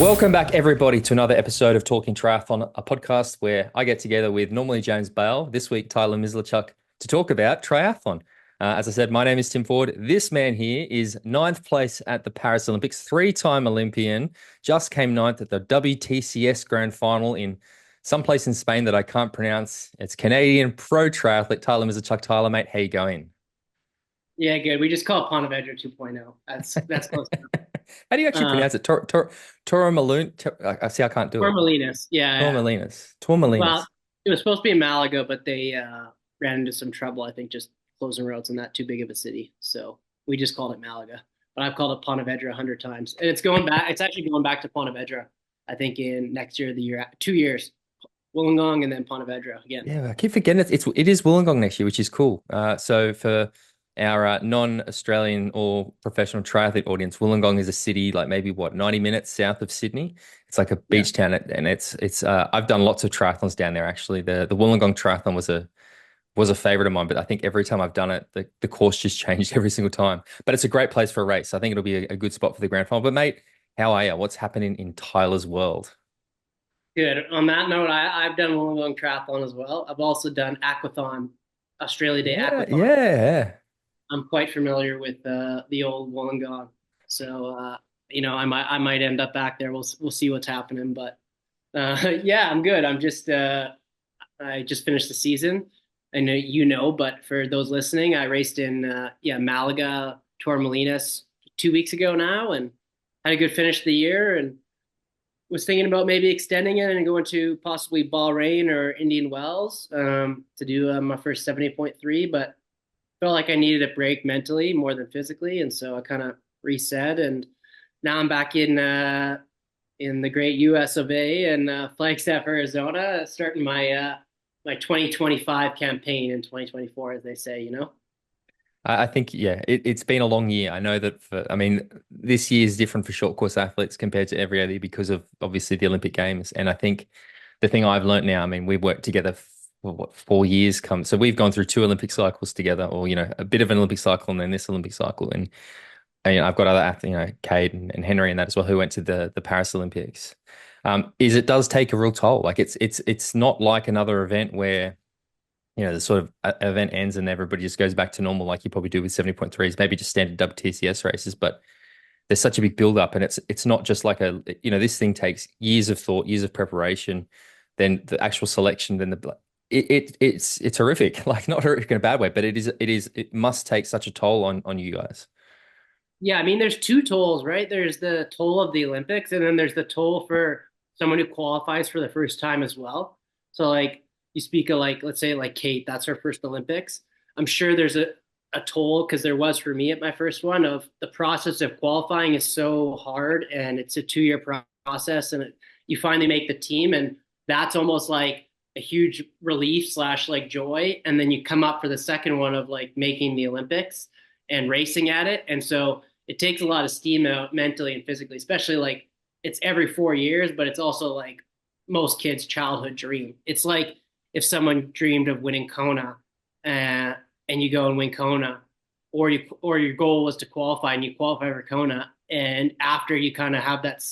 Welcome back, everybody, to another episode of Talking Triathlon, a podcast where I get together with normally James Bale, this week Tyler Mislawchuk, to talk about triathlon. As I said, my name is Tim Ford. This man here is ninth place at the Paris Olympics, three-time Olympian, just came ninth at the WTCS Grand Final in some place in Spain that I can't pronounce. It's Canadian pro triathlete Tyler Mislawchuk. Tyler, mate, how you going? Yeah, good. We just call it Pontevedra 2.0. That's close enough. How do you actually pronounce it? Torremolinos? I see I can't do it. Tormelinas. Yeah, yeah. Tormelinos. Well, Tormelinos. it was supposed to be in Malaga, but they ran into some trouble. I think just closing roads in that too big of a city. So we just called it Malaga. But I've called it Pontevedra 100 times, and it's going back. It's actually going back to Pontevedra. I think in next year, the year 2 years, Wollongong, and then Pontevedra again. Yeah, I keep forgetting it is Wollongong next year, which is cool. So for our non-Australian or professional triathlete audience, Wollongong is a city like maybe what 90 minutes south of Sydney. It's like a Yeah. beach town, and it's I've done lots of triathlons down there actually. The Wollongong triathlon was a favorite of mine, but I think every time I've done it, the course just changed every single time. But it's a great place for a race. I think it'll be a good spot for the grand final. But mate, how are you? What's happening in Tyler's world? Good. On that note, I've done Wollongong Triathlon as well. I've also done Aquathon, Australia Day Yeah, Aquathon. yeah. I'm quite familiar with the old Wollongong, so I might end up back there. We'll see what's happening, but yeah, I'm good. I just finished the season. I know but for those listening, I raced in Malaga, Torremolinos 2 weeks ago now, and had a good finish of the year, and was thinking about maybe extending it and going to possibly Bahrain or Indian Wells to do my first 70.3, but felt like I needed a break mentally more than physically, and so I kind of reset. And now I'm back in the great U.S. of A. and Flagstaff, Arizona, starting my 2025 campaign in 2024, as they say. I think, yeah, it's been a long year. I know that I mean, this year is different for short course athletes compared to every other year because of obviously the Olympic Games. And I think the thing I've learned now, I mean, we've worked together for what, 4 years come. So we've gone through two Olympic cycles together, or, a bit of an Olympic cycle and then this Olympic cycle. And I've got other athletes, Cade and Henry and that as well, who went to the Paris Olympics. Is it does take a real toll. Like it's not like another event where the sort of event ends and everybody just goes back to normal, like you probably do with 70.3s, maybe just standard WTCS races. But there's such a big build up, and it's not just like this thing takes years of thought, years of preparation, then the actual selection, then it's horrific, like not horrific in a bad way, but it must take such a toll on you guys. Yeah, I mean, there's two tolls, right? There's the toll of the Olympics, and then there's the toll for someone who qualifies for the first time as well. So, like, you speak of like, let's say, like Kate, that's her first Olympics. I'm sure there's a toll because there was for me at my first one of the process of qualifying is so hard, and it's a 2 year process, and you finally make the team, and that's almost like a huge relief slash like joy, and then you come up for the second one of like making the Olympics and racing at it. And so it takes a lot of steam out mentally and physically, especially like it's every 4 years, but it's also like most kids' childhood dream. It's like if someone dreamed of winning Kona and you go and win Kona, or your goal was to qualify and you qualify for Kona, and after you kind of have that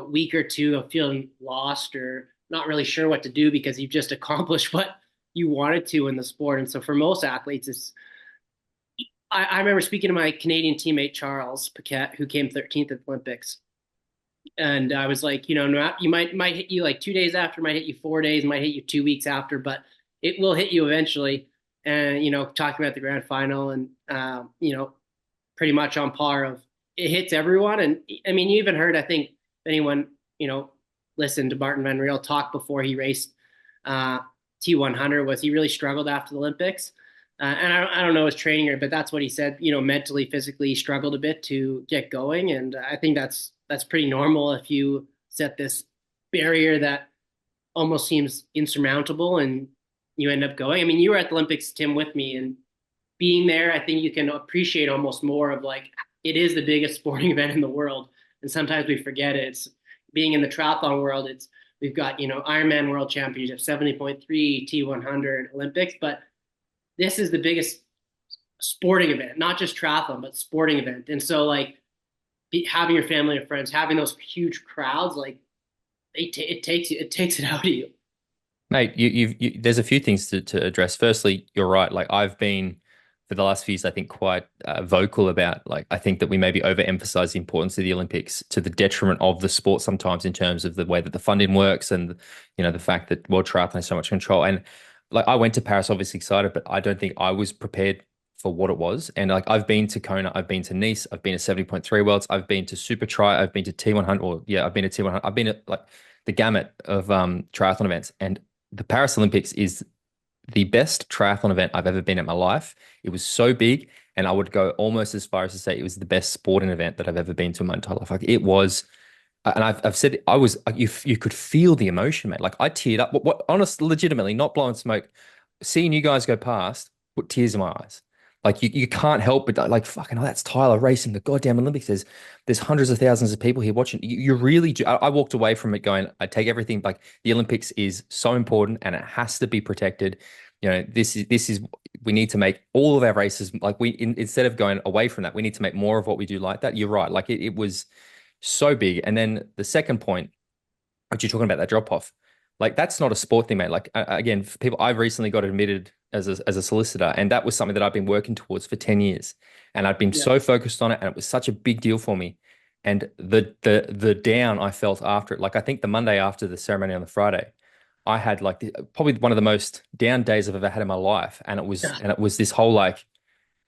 week or two of feeling lost or not really sure what to do because you've just accomplished what you wanted to in the sport. And so for most athletes, I remember speaking to my Canadian teammate Charles Paquette, who came 13th at the Olympics, and I was like, you might hit you like 2 days after, might hit you 4 days, might hit you 2 weeks after, but it will hit you eventually. And talking about the grand final, and pretty much on par of it hits everyone. And I mean, you even heard, I think, anyone listened to Martin Van Riel talk before he raced T100, was he really struggled after the Olympics. And I don't know his training, but that's what he said. Mentally, physically struggled a bit to get going, and I think that's pretty normal if you set this barrier that almost seems insurmountable, and you end up going. I mean, you were at the Olympics, Tim, with me, and being there, I think you can appreciate almost more of like it is the biggest sporting event in the world, and sometimes we forget it. It's being in the triathlon world. We've got Ironman World Championship, 70.3, T100, Olympics, but this is the biggest sporting event, not just triathlon, but sporting event. And so like having your family and friends, having those huge crowds, like it takes it out of you. Mate, there's a few things to address. Firstly, you're right. Like I've been for the last few years, I think quite vocal about like I think that we maybe overemphasize the importance of the Olympics to the detriment of the sport sometimes in terms of the way that the funding works and the fact that World Triathlon has so much control. And like I went to Paris, obviously excited, but I don't think I was prepared for what it was. And like I've been to Kona, I've been to Nice, I've been to 70.3 Worlds, I've been to Supertri, I've been to T100, or yeah, I've been to T100, I've been at like the gamut of triathlon events. And the Paris Olympics is the best triathlon event I've ever been at in my life. It was so big, and I would go almost as far as to say it was the best sporting event that I've ever been to in my entire life. Like it was, and I've said I was. You could feel the emotion, mate. Like I teared up. What honest, legitimately, not blowing smoke. Seeing you guys go past put tears in my eyes. Like you can't help but like fucking oh, that's Tyler racing the goddamn Olympics. There's hundreds of thousands of people here watching. You really do. I walked away from it going, I take everything. Like the Olympics is so important and it has to be protected. This is we need to make all of our races like instead of going away from that, we need to make more of what we do like that. You're right. Like it was so big. And then the second point, what you're talking about, that drop off, like that's not a sport thing, mate. Like again, for people, I've recently got admitted as a solicitor, and that was something that I've been working towards for 10 years, and I've been Yeah. so focused on it, and it was such a big deal for me. And the down I felt after it, like I think the Monday after the ceremony on the Friday, I had like probably one of the most down days I've ever had in my life, and it was this whole like,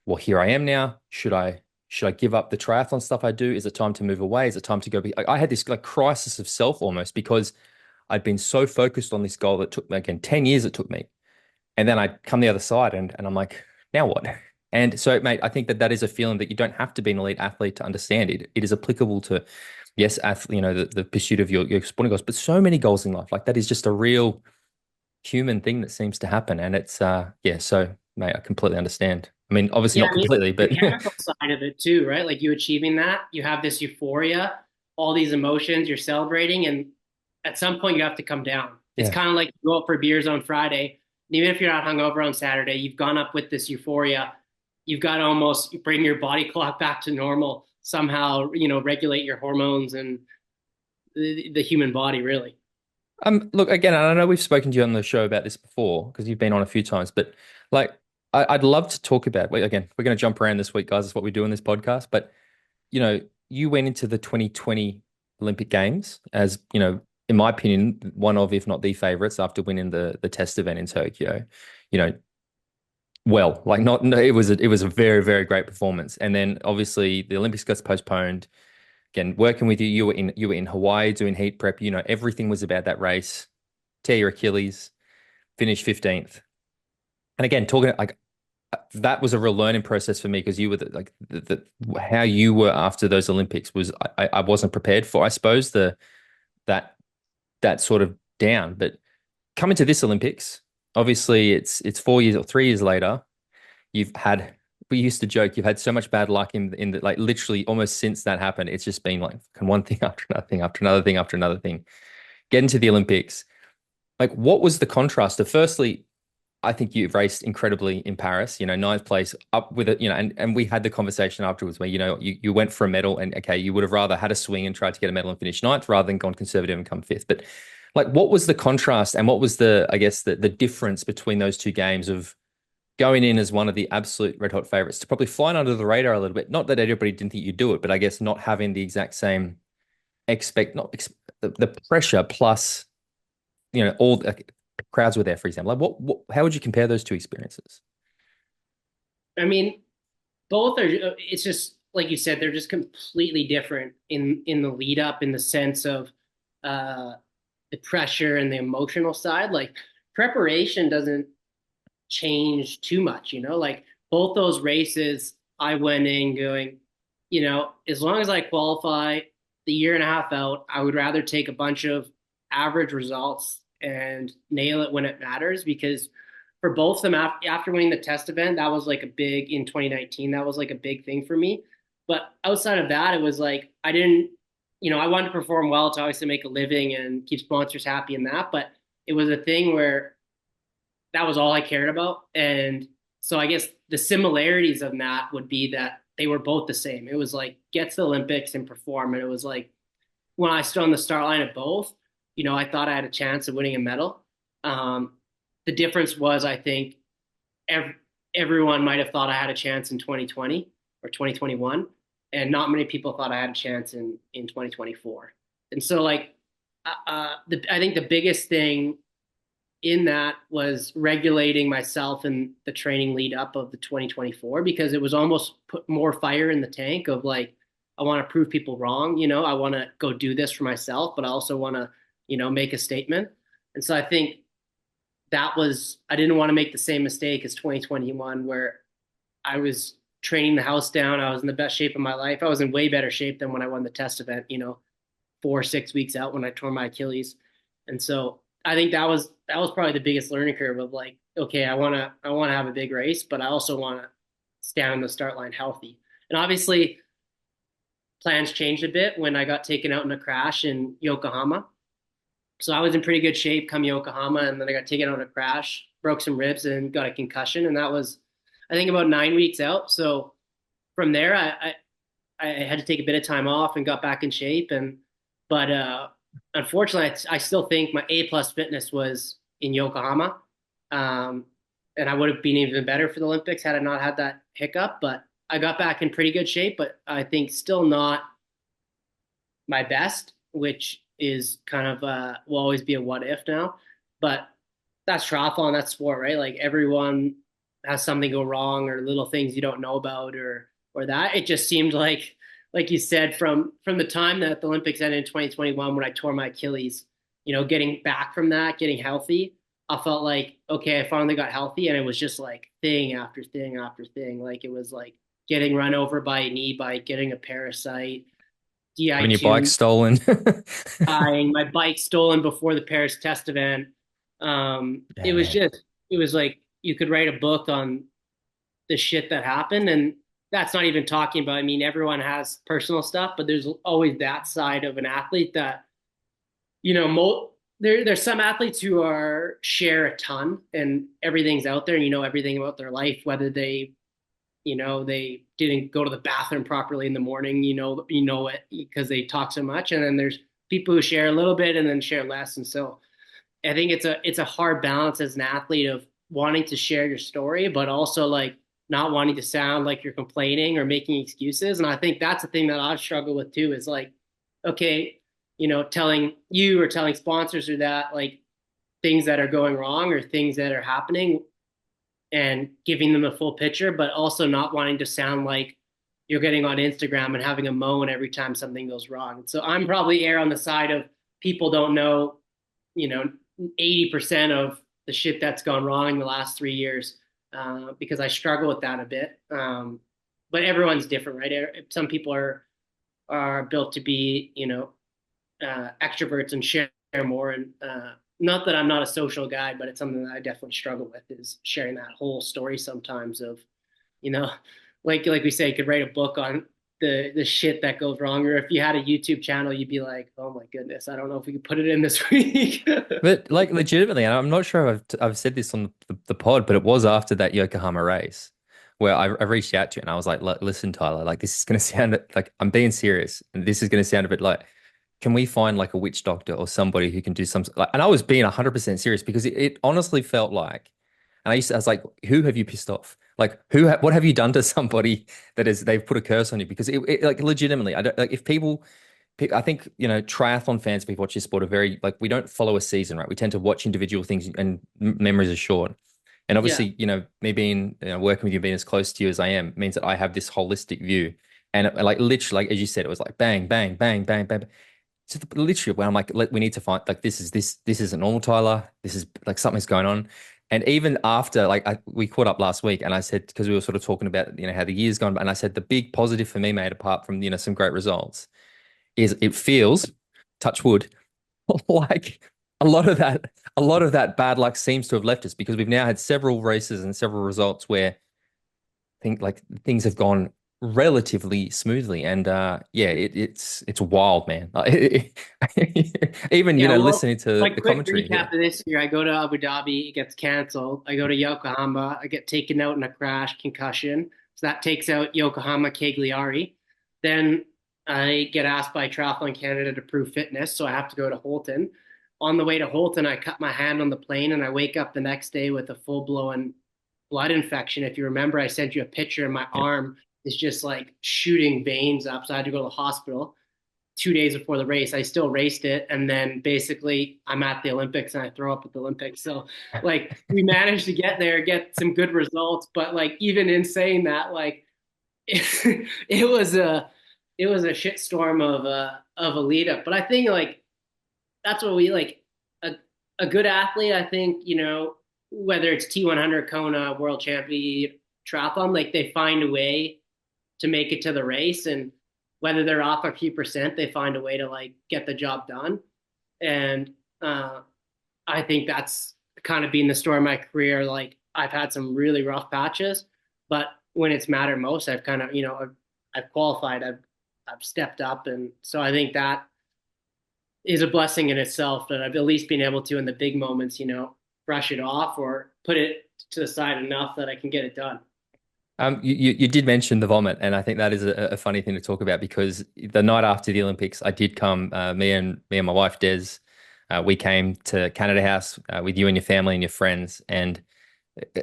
well, here I am now. Should I give up the triathlon stuff I do? Is it time to move away? Is it time to go? I had this like crisis of self almost because I'd been so focused on this goal that took me again 10 years it took me. And then I come the other side and I'm like, now what? And so, mate, I think that that is a feeling that you don't have to be an elite athlete to understand it. It is applicable to, yes, the pursuit of your sporting goals, but so many goals in life. Like that is just a real human thing that seems to happen. And it's, yeah, so, mate, I completely understand. I mean, obviously Yeah, not I mean, completely, the but chemical side of it too, right? Like you achieving that, you have this euphoria, all these emotions, you're celebrating, and at some point you have to come down. It's yeah. kind of like you go out for beers on Friday, and even if you're not hungover on Saturday, you've gone up with this euphoria. You've got to almost bring your body clock back to normal somehow, regulate your hormones and the human body, really. Look, again, and I know we've spoken to you on the show about this before because you've been on a few times, but like, I'd love to talk about, wait, again, we're going to jump around this week, guys. That's what we do in this podcast. But, you went into the 2020 Olympic Games as, in my opinion, one of, if not the favorites after winning the test event in Tokyo, you know, well, like not, no, it was a very, very great performance. And then obviously the Olympics got postponed. Again, working with you, you were in Hawaii doing heat prep. Everything was about that race. Tear your Achilles, finish 15th. And again, talking like that was a real learning process for me because you were how you were after those Olympics was I wasn't prepared for, I suppose, that that sort of down. But coming to this Olympics, obviously it's 4 years or 3 years later. You've had we used to joke you've had so much bad luck in the like literally almost since that happened. It's just been like one thing after another thing after another thing after another thing. Get into the Olympics. Like, what was the contrast of firstly, I think you've raced incredibly in Paris, ninth place up with it, and we had the conversation afterwards where, you went for a medal and okay, you would have rather had a swing and tried to get a medal and finish ninth rather than gone conservative and come fifth. But like, what was the contrast and what was I guess, the difference between those two games of going in as one of the absolute red hot favorites to probably flying under the radar a little bit? Not that everybody didn't think you'd do it, but I guess not having the exact same not the pressure plus all the crowds were there, for example. Like, how would you compare those two experiences? I mean, both are, it's just like you said, they're just completely different in the lead up in the sense of uh the pressure and the emotional side. Like preparation doesn't change too much, like both those races I went in going, as long as I qualify the year and a half out, I would rather take a bunch of average results and nail it when it matters, because for both of them, after winning the test event, that was like a big in 2019. That was like a big thing for me. But outside of that, it was like I didn't, I wanted to perform well to obviously make a living and keep sponsors happy in that. But it was a thing where that was all I cared about. And so I guess the similarities of that would be that they were both the same. It was like get to the Olympics and perform. And it was like when I stood on the start line of both, I thought I had a chance of winning a medal. Um, the difference was, I think, ev everyone might have thought I had a chance in 2020 or 2021, and not many people thought I had a chance in 2024. And so, like, I think the biggest thing in that was regulating myself and the training lead up of the 2024, because it was almost put more fire in the tank of like, I want to prove people wrong. I want to go do this for myself, but I also want to, make a statement. And so I think I didn't want to make the same mistake as 2021, where I was training the house down. I was in the best shape of my life. I was in way better shape than when I won the test event, 4 or 6 weeks out when I tore my Achilles. And so I think that was probably the biggest learning curve of like, okay, I wanna have a big race, but I also want to stand on the start line healthy. And obviously plans changed a bit when I got taken out in a crash in Yokohama. So I was in pretty good shape come Yokohama, and then I got taken out in a crash, broke some ribs, and got a concussion, and that was, I think, about 9 weeks out. So from there, I had to take a bit of time off and got back in shape, but unfortunately, I still think my A plus fitness was in Yokohama, um, and I would have been even better for the Olympics had I not had that hiccup. But I got back in pretty good shape, but I think still not my best, which is kind of will always be a what if now. But that's triathlon, that's sport, right? Like everyone has something go wrong or little things you don't know about or that. It just seemed like you said, from the time that the Olympics ended in 2021 when I tore my Achilles, getting back from that, getting healthy, I felt like, okay, I finally got healthy, and it was just like thing after thing after thing. Like it was like getting run over by an e-bike, getting a parasite, Having your bike DI2, stolen. dying, my bike stolen before the Paris test event. Yeah, man. It was like you could write a book on the shit that happened. And that's not even talking about, I mean, everyone has personal stuff, but there's always that side of an athlete that, there's some athletes who are share a ton and everything's out there and everything about their life, whether they didn't go to the bathroom properly in the morning, it because they talk so much. And then there's people who share a little bit and then share less. And so I think it's a hard balance as an athlete of wanting to share your story, but also like not wanting to sound like you're complaining or making excuses. And I think that's the thing that I struggle with too, is like, okay, telling you or telling sponsors or that, like things that are going wrong or things that are happening, and giving them a full picture, but also not wanting to sound like you're getting on Instagram and having a moan every time something goes wrong. So I'm probably err on the side of people don't know, you know, 80% of the shit that's gone wrong in the last 3 years, because I struggle with that a bit. But everyone's different, right? Some people are built to be, extroverts and share more. And not that I'm not a social guy, but it's something that I definitely struggle with, is sharing that whole story sometimes of, you know, like we say, you could write a book on the shit that goes wrong. Or if you had a YouTube channel, you'd be like, oh my goodness, I don't know if we could put it in this week. But like legitimately, and I'm not sure if I've said this on the pod, but it was after that Yokohama race where I reached out to you and I was like, listen, Tyler, like this is going to sound like I'm being serious, and this is going to sound a bit like, can we find like a witch doctor or somebody who can do some like, and I was being 100% serious because it honestly felt like, and I was like, who have you pissed off? Like what have you done to somebody that is they've put a curse on you? Because it like legitimately, I don't like if people I think, triathlon fans, people watch this sport are very like we don't follow a season, right? We tend to watch individual things and memories are short. And Yeah. obviously, me being, working with you, being as close to you as I am means that I have this holistic view. And like literally, like as you said, it was like bang, bang, bang, bang, bang. So literally, when I'm like, we need to find like this isn't normal, Tyler. This is like something's going on. And even after, like, we caught up last week, and I said because we were sort of talking about how the year's gone, and I said the big positive for me, mate, apart from some great results, is it feels, touch wood, like a lot of that bad luck seems to have left us because we've now had several races and several results where things have gone relatively smoothly. And yeah, it's wild, man. Even, Yeah, well, listening to like the quick commentary. Yeah. recap of this year, I go to Abu Dhabi, it gets canceled. I go to Yokohama, I get taken out in a crash, concussion. So that takes out Yokohama Cagliari. Then I get asked by Triathlon Canada to prove fitness, so I have to go to Holton. On the way to Holton, I cut my hand on the plane and I wake up the next day with a full-blown blood infection. If you remember, I sent you a picture and my Yeah. arm is just like shooting veins up. So I had to go to the hospital 2 days before the race. I still raced it. And then basically I'm at the Olympics and I throw up at the Olympics. So like we managed to get there, get some good results. But like even in saying that, like it was a shitstorm of a lead up. But I think like that's what we like a, a good athlete. I think, whether it's T100, Kona, world champion, triathlon, like they find a way to make it to the race. And whether they're off a few percent, they find a way to like get the job done. And I think that's kind of been the story of my career. Like I've had some really rough patches, but when it's mattered most, I've kind of, I've qualified, I've stepped up. And so I think that is a blessing in itself that I've at least been able to in the big moments, brush it off or put it to the side enough that I can get it done. You did mention the vomit, and I think that is a funny thing to talk about because the night after the Olympics, I did come. Me and my wife Des, we came to Canada House with you and your family and your friends, and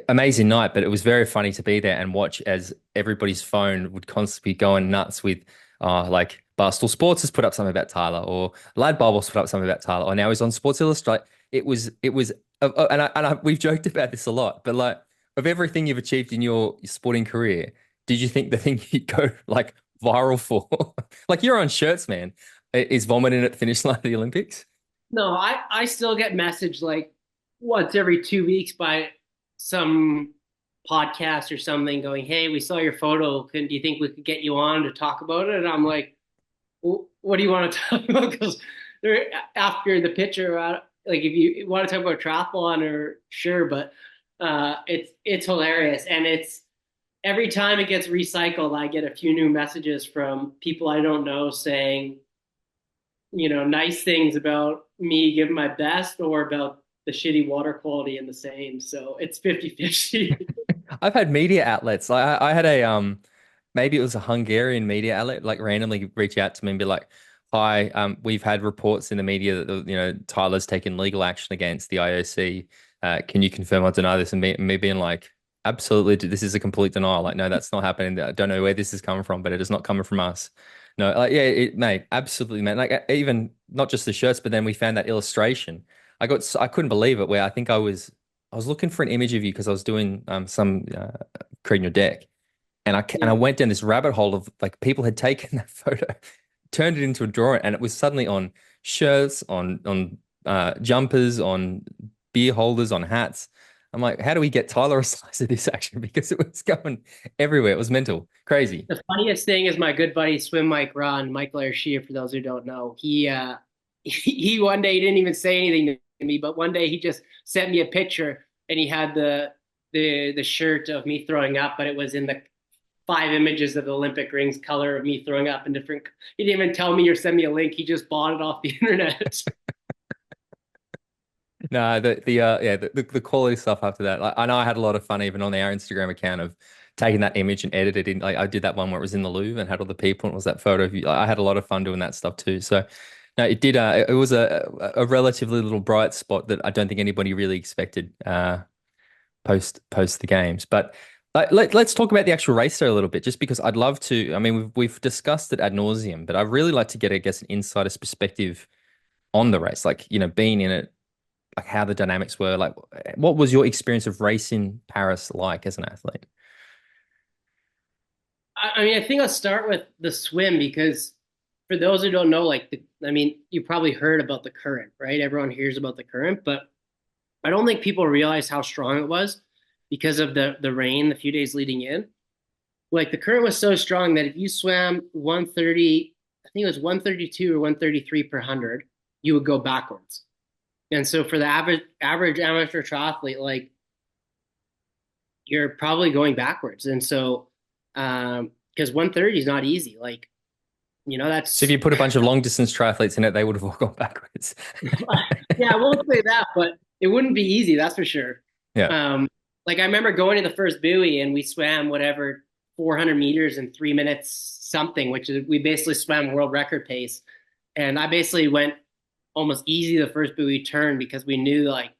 amazing night. But it was very funny to be there and watch as everybody's phone would constantly be going nuts with, like Barstool Sports has put up something about Tyler, or Lad Bubbles put up something about Tyler, or now he's on Sports Illustrated. It was, we've joked about this a lot, but like of everything you've achieved in your sporting career, did you think the thing you'd go like viral for, like you're on shirts, man, is vomiting at the finish line of the Olympics? No, I still get messaged like once every 2 weeks by some podcast or something going, "Hey, we saw your photo. Do you think we could get you on to talk about it?" And I'm like, what do you want to talk about? Because after the picture, like if you want to talk about triathlon, or sure, but it's hilarious, and it's every time it gets recycled, I get a few new messages from people I don't know saying, nice things about me giving my best or about the shitty water quality in the same. So it's 50-50. I've had media outlets. I had a maybe it was a Hungarian media outlet like randomly reach out to me and be like, "Hi, we've had reports in the media that Tyler's taken legal action against the IOC. Can you confirm or deny this?" And me being like, "Absolutely, this is a complete denial. Like, no, that's not happening. I don't know where this is coming from, but it is not coming from us." No, like yeah, mate, absolutely, man. Like even not just the shirts, but then we found that illustration. I couldn't believe it. Where I was looking for an image of you because I was doing some creating your deck, and I Yeah. went down this rabbit hole of like people had taken that photo, turned it into a drawing, and it was suddenly on shirts, on jumpers, on beer holders, on hats. I'm like, how do we get Tyler a slice of this action? Because it was going everywhere. It was mental, crazy. The funniest thing is my good buddy Swim Mike Ron, Michael Arshia, for those who don't know. He one day he didn't even say anything to me, but one day he just sent me a picture and he had the shirt of me throwing up, but it was in the 5 images of the Olympic rings color of me throwing up in different. He didn't even tell me or send me a link. He just bought it off the internet. No, the quality stuff after that. Like, I know I had a lot of fun even on our Instagram account of taking that image and edited in. Like I did that one where it was in the Louvre and had all the people and it was that photo of you. I had a lot of fun doing that stuff too. So no, it did. It was a relatively little bright spot that I don't think anybody really expected post the games. But let's talk about the actual race there a little bit, just because I'd love to. I mean, we've discussed it ad nauseum, but I'd really like to get, I guess, an insider's perspective on the race, like being in it, like how the dynamics were. Like, what was your experience of racing Paris like as an athlete? I mean, I think I'll start with the swim because for those who don't know, like, I mean, you probably heard about the current, right? Everyone hears about the current, but I don't think people realize how strong it was because of the rain the few days leading in. Like the current was so strong that if you swam 130, I think it was 132 or 133 per 100, you would go backwards. And so for the average amateur triathlete, like you're probably going backwards. And so because 130 is not easy. Like, So if that's you put a bunch of long distance triathletes in it, they would have all gone backwards. yeah, I won't say that, but it wouldn't be easy, that's for sure. Yeah. Um, like I remember going to the first buoy and we swam whatever 400 meters in 3 minutes something, which is we basically swam world record pace. And I basically went almost easy the first buoy turn because we knew like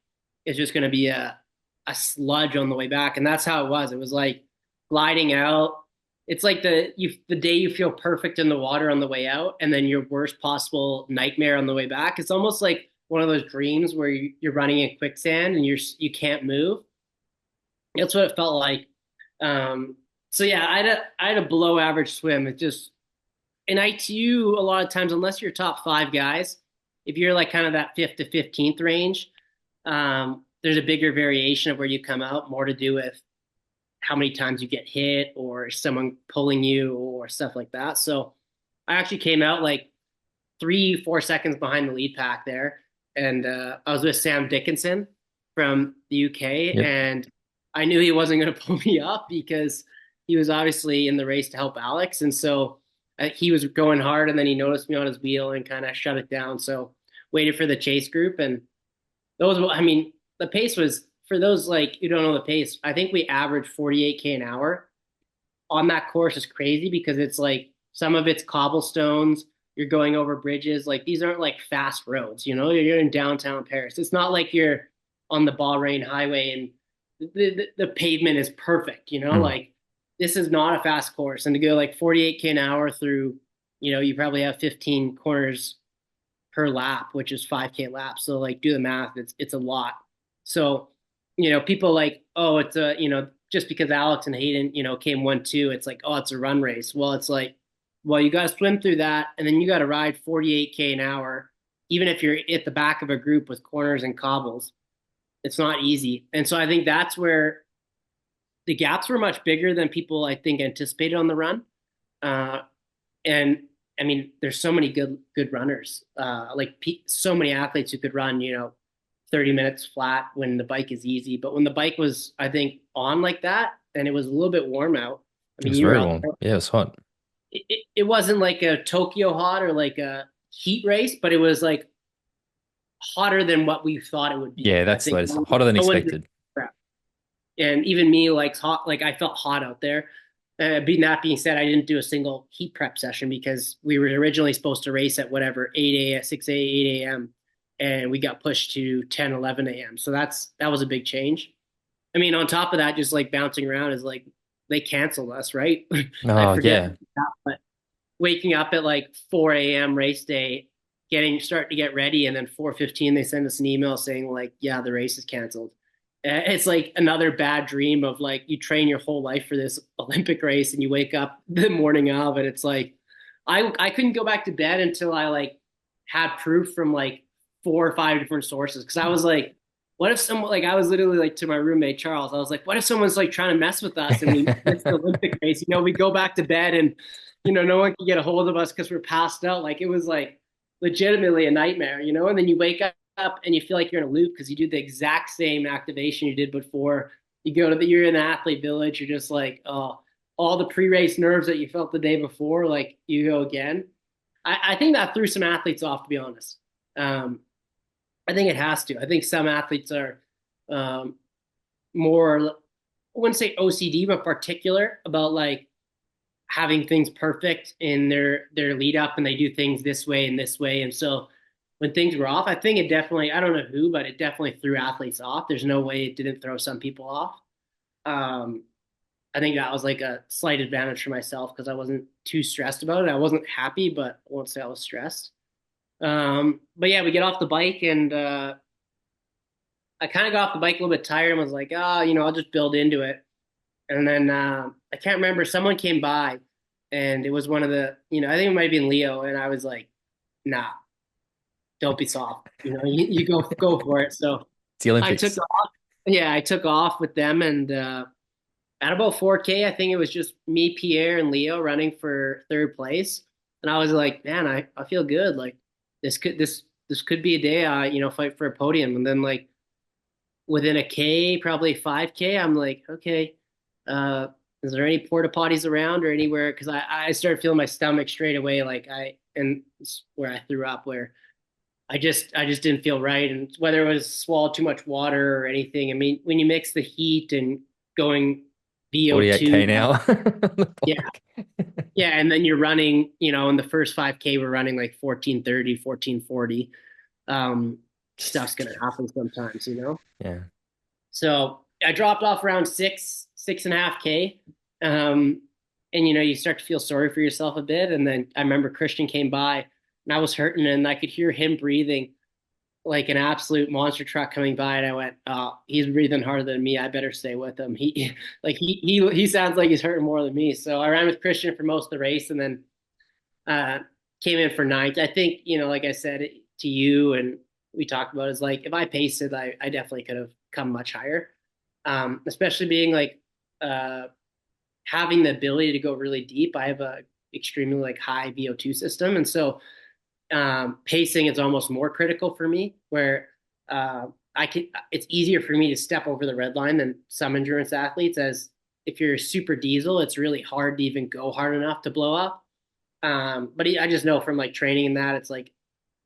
it's just going to be a sludge on the way back, and that's how it was. It was like gliding out. It's like the day you feel perfect in the water on the way out, and then your worst possible nightmare on the way back. It's almost like one of those dreams where you're running in quicksand and you can't move. That's what it felt like. So yeah, I had a below average swim. It just in ITU a lot of times, unless you're top five guys, if you're like kind of that fifth to 15th range, there's a bigger variation of where you come out, more to do with how many times you get hit or someone pulling you or stuff like that. So I actually came out like 3, 4 seconds behind the lead pack there. And I was with Sam Dickinson from the UK, Yep. and I knew he wasn't going to pull me up because he was obviously in the race to help Alex. And so he was going hard, and then he noticed me on his wheel and kind of shut it down. So waited for the chase group. And I mean, the pace was, for those like who don't know the pace, I think we averaged 48K an hour on that course. Is crazy because it's like some of it's cobblestones. You're going over bridges. Like these aren't like fast roads, you know, you're in downtown Paris. It's not like you're on the Bahrain highway and the pavement is perfect, you know, Mm. like this is not a fast course. And to go like 48K an hour through, you know, you probably have 15 corners per lap, which is 5K laps. So like do the math, it's a lot. So, you know, people like, oh, it's a, you know, just because Alex and Hayden, you know, came 1-2, it's like, oh, it's a run race. Well, it's like, well, you got to swim through that, and then you got to ride 48K an hour, even if you're at the back of a group with corners and cobbles. It's not easy. And so I think that's where the gaps were much bigger than people, I think, anticipated on the run. Uh, and I mean, there's so many good runners, so many athletes who could run, you know, 30 minutes flat when the bike is easy. But when the bike was, I think, on like that, and it was a little bit warm out. I It mean, was you were very out warm. there. Yeah, it was hot. It wasn't like a Tokyo hot or like a heat race, but it was like hotter than what we thought it would be. Yeah, I that's think it's hotter than no one did expected. prep. And even me likes hot, like I felt hot out there. That being said, I didn't do a single heat prep session because we were originally supposed to race at whatever 8 a.m., 6 a, 8 a.m. and we got pushed to 10, 11 a.m. So that was a big change. I mean, on top of that, just like bouncing around is like they canceled us, right? I Oh, forget yeah. that, but waking up at like 4 a.m. race day, starting to get ready, and then 4:15 they send us an email saying like, yeah, the race is canceled. It's like another bad dream of like you train your whole life for this Olympic race and you wake up the morning of, and it's like I couldn't go back to bed until I like had proof from like 4 or 5 different sources, because I was like, what if someone, like I was literally like to my roommate Charles, I was like, what if someone's like trying to mess with us and we miss the Olympic race? You know, we go back to bed and you know no one can get a hold of us because we're passed out. Like it was like legitimately a nightmare, you know. And then you wake up and you feel like you're in a loop because you do the exact same activation you did before. You're in the athlete village. You're just like, oh, all the pre-race nerves that you felt the day before, like you go again. I think that threw some athletes off, to be honest. Um, I think it has to. I think some athletes are um, more, I wouldn't say OCD, but particular about like having things perfect in their lead up, and they do things this way and this way. And so when things were off, I think it definitely, I don't know who, but it definitely threw athletes off. There's no way it didn't throw some people off. Um, I think that was like a slight advantage for myself because I wasn't too stressed about it. I wasn't happy, but I won't say I was stressed. But yeah, we get off the bike, and I kind of got off the bike a little bit tired and was like, oh, you know, I'll just build into it. And then I can't remember, someone came by and it was one of the, you know, I think it might have been Leo. And I was like, nah, don't be soft. You know, you go for it. So It's the I took Olympics. off. Yeah, I took off with them. And at about 4K, I think it was just me, Pierre, and Leo running for third place. And I was like, man, I feel good. Like this could be a day I, you know, fight for a podium. And then like within a K, probably 5K, I'm like, okay, uh, is there any porta potties around or anywhere? Because I started feeling my stomach straight away, like and where I threw up, where I just didn't feel right, and whether it was swallowed too much water or anything. I mean, when you mix the heat and going VO2. 48K now on the Yeah. bike. Yeah. And then you're running, in the first 5K, we're running like 14:30, 14:40. Stuff's going to happen sometimes. Yeah. So I dropped off around 6.5K. Um, and you start to feel sorry for yourself a bit. And then I remember Christian came by and I was hurting and I could hear him breathing like an absolute monster truck coming by. And I went, oh, he's breathing harder than me. I better stay with him. He like he sounds like he's hurting more than me. So I ran with Christian for most of the race and then uh came in for ninth. I think, like I said to you and we talked about is like if I paced it, I definitely could have come much higher. Especially being like uh having the ability to go really deep. I have a extremely like high VO2 system. And so pacing is almost more critical for me where uh, it's easier for me to step over the red line than some endurance athletes as if you're super diesel, it's really hard to even go hard enough to blow up. But I just know from like training and that, it's like,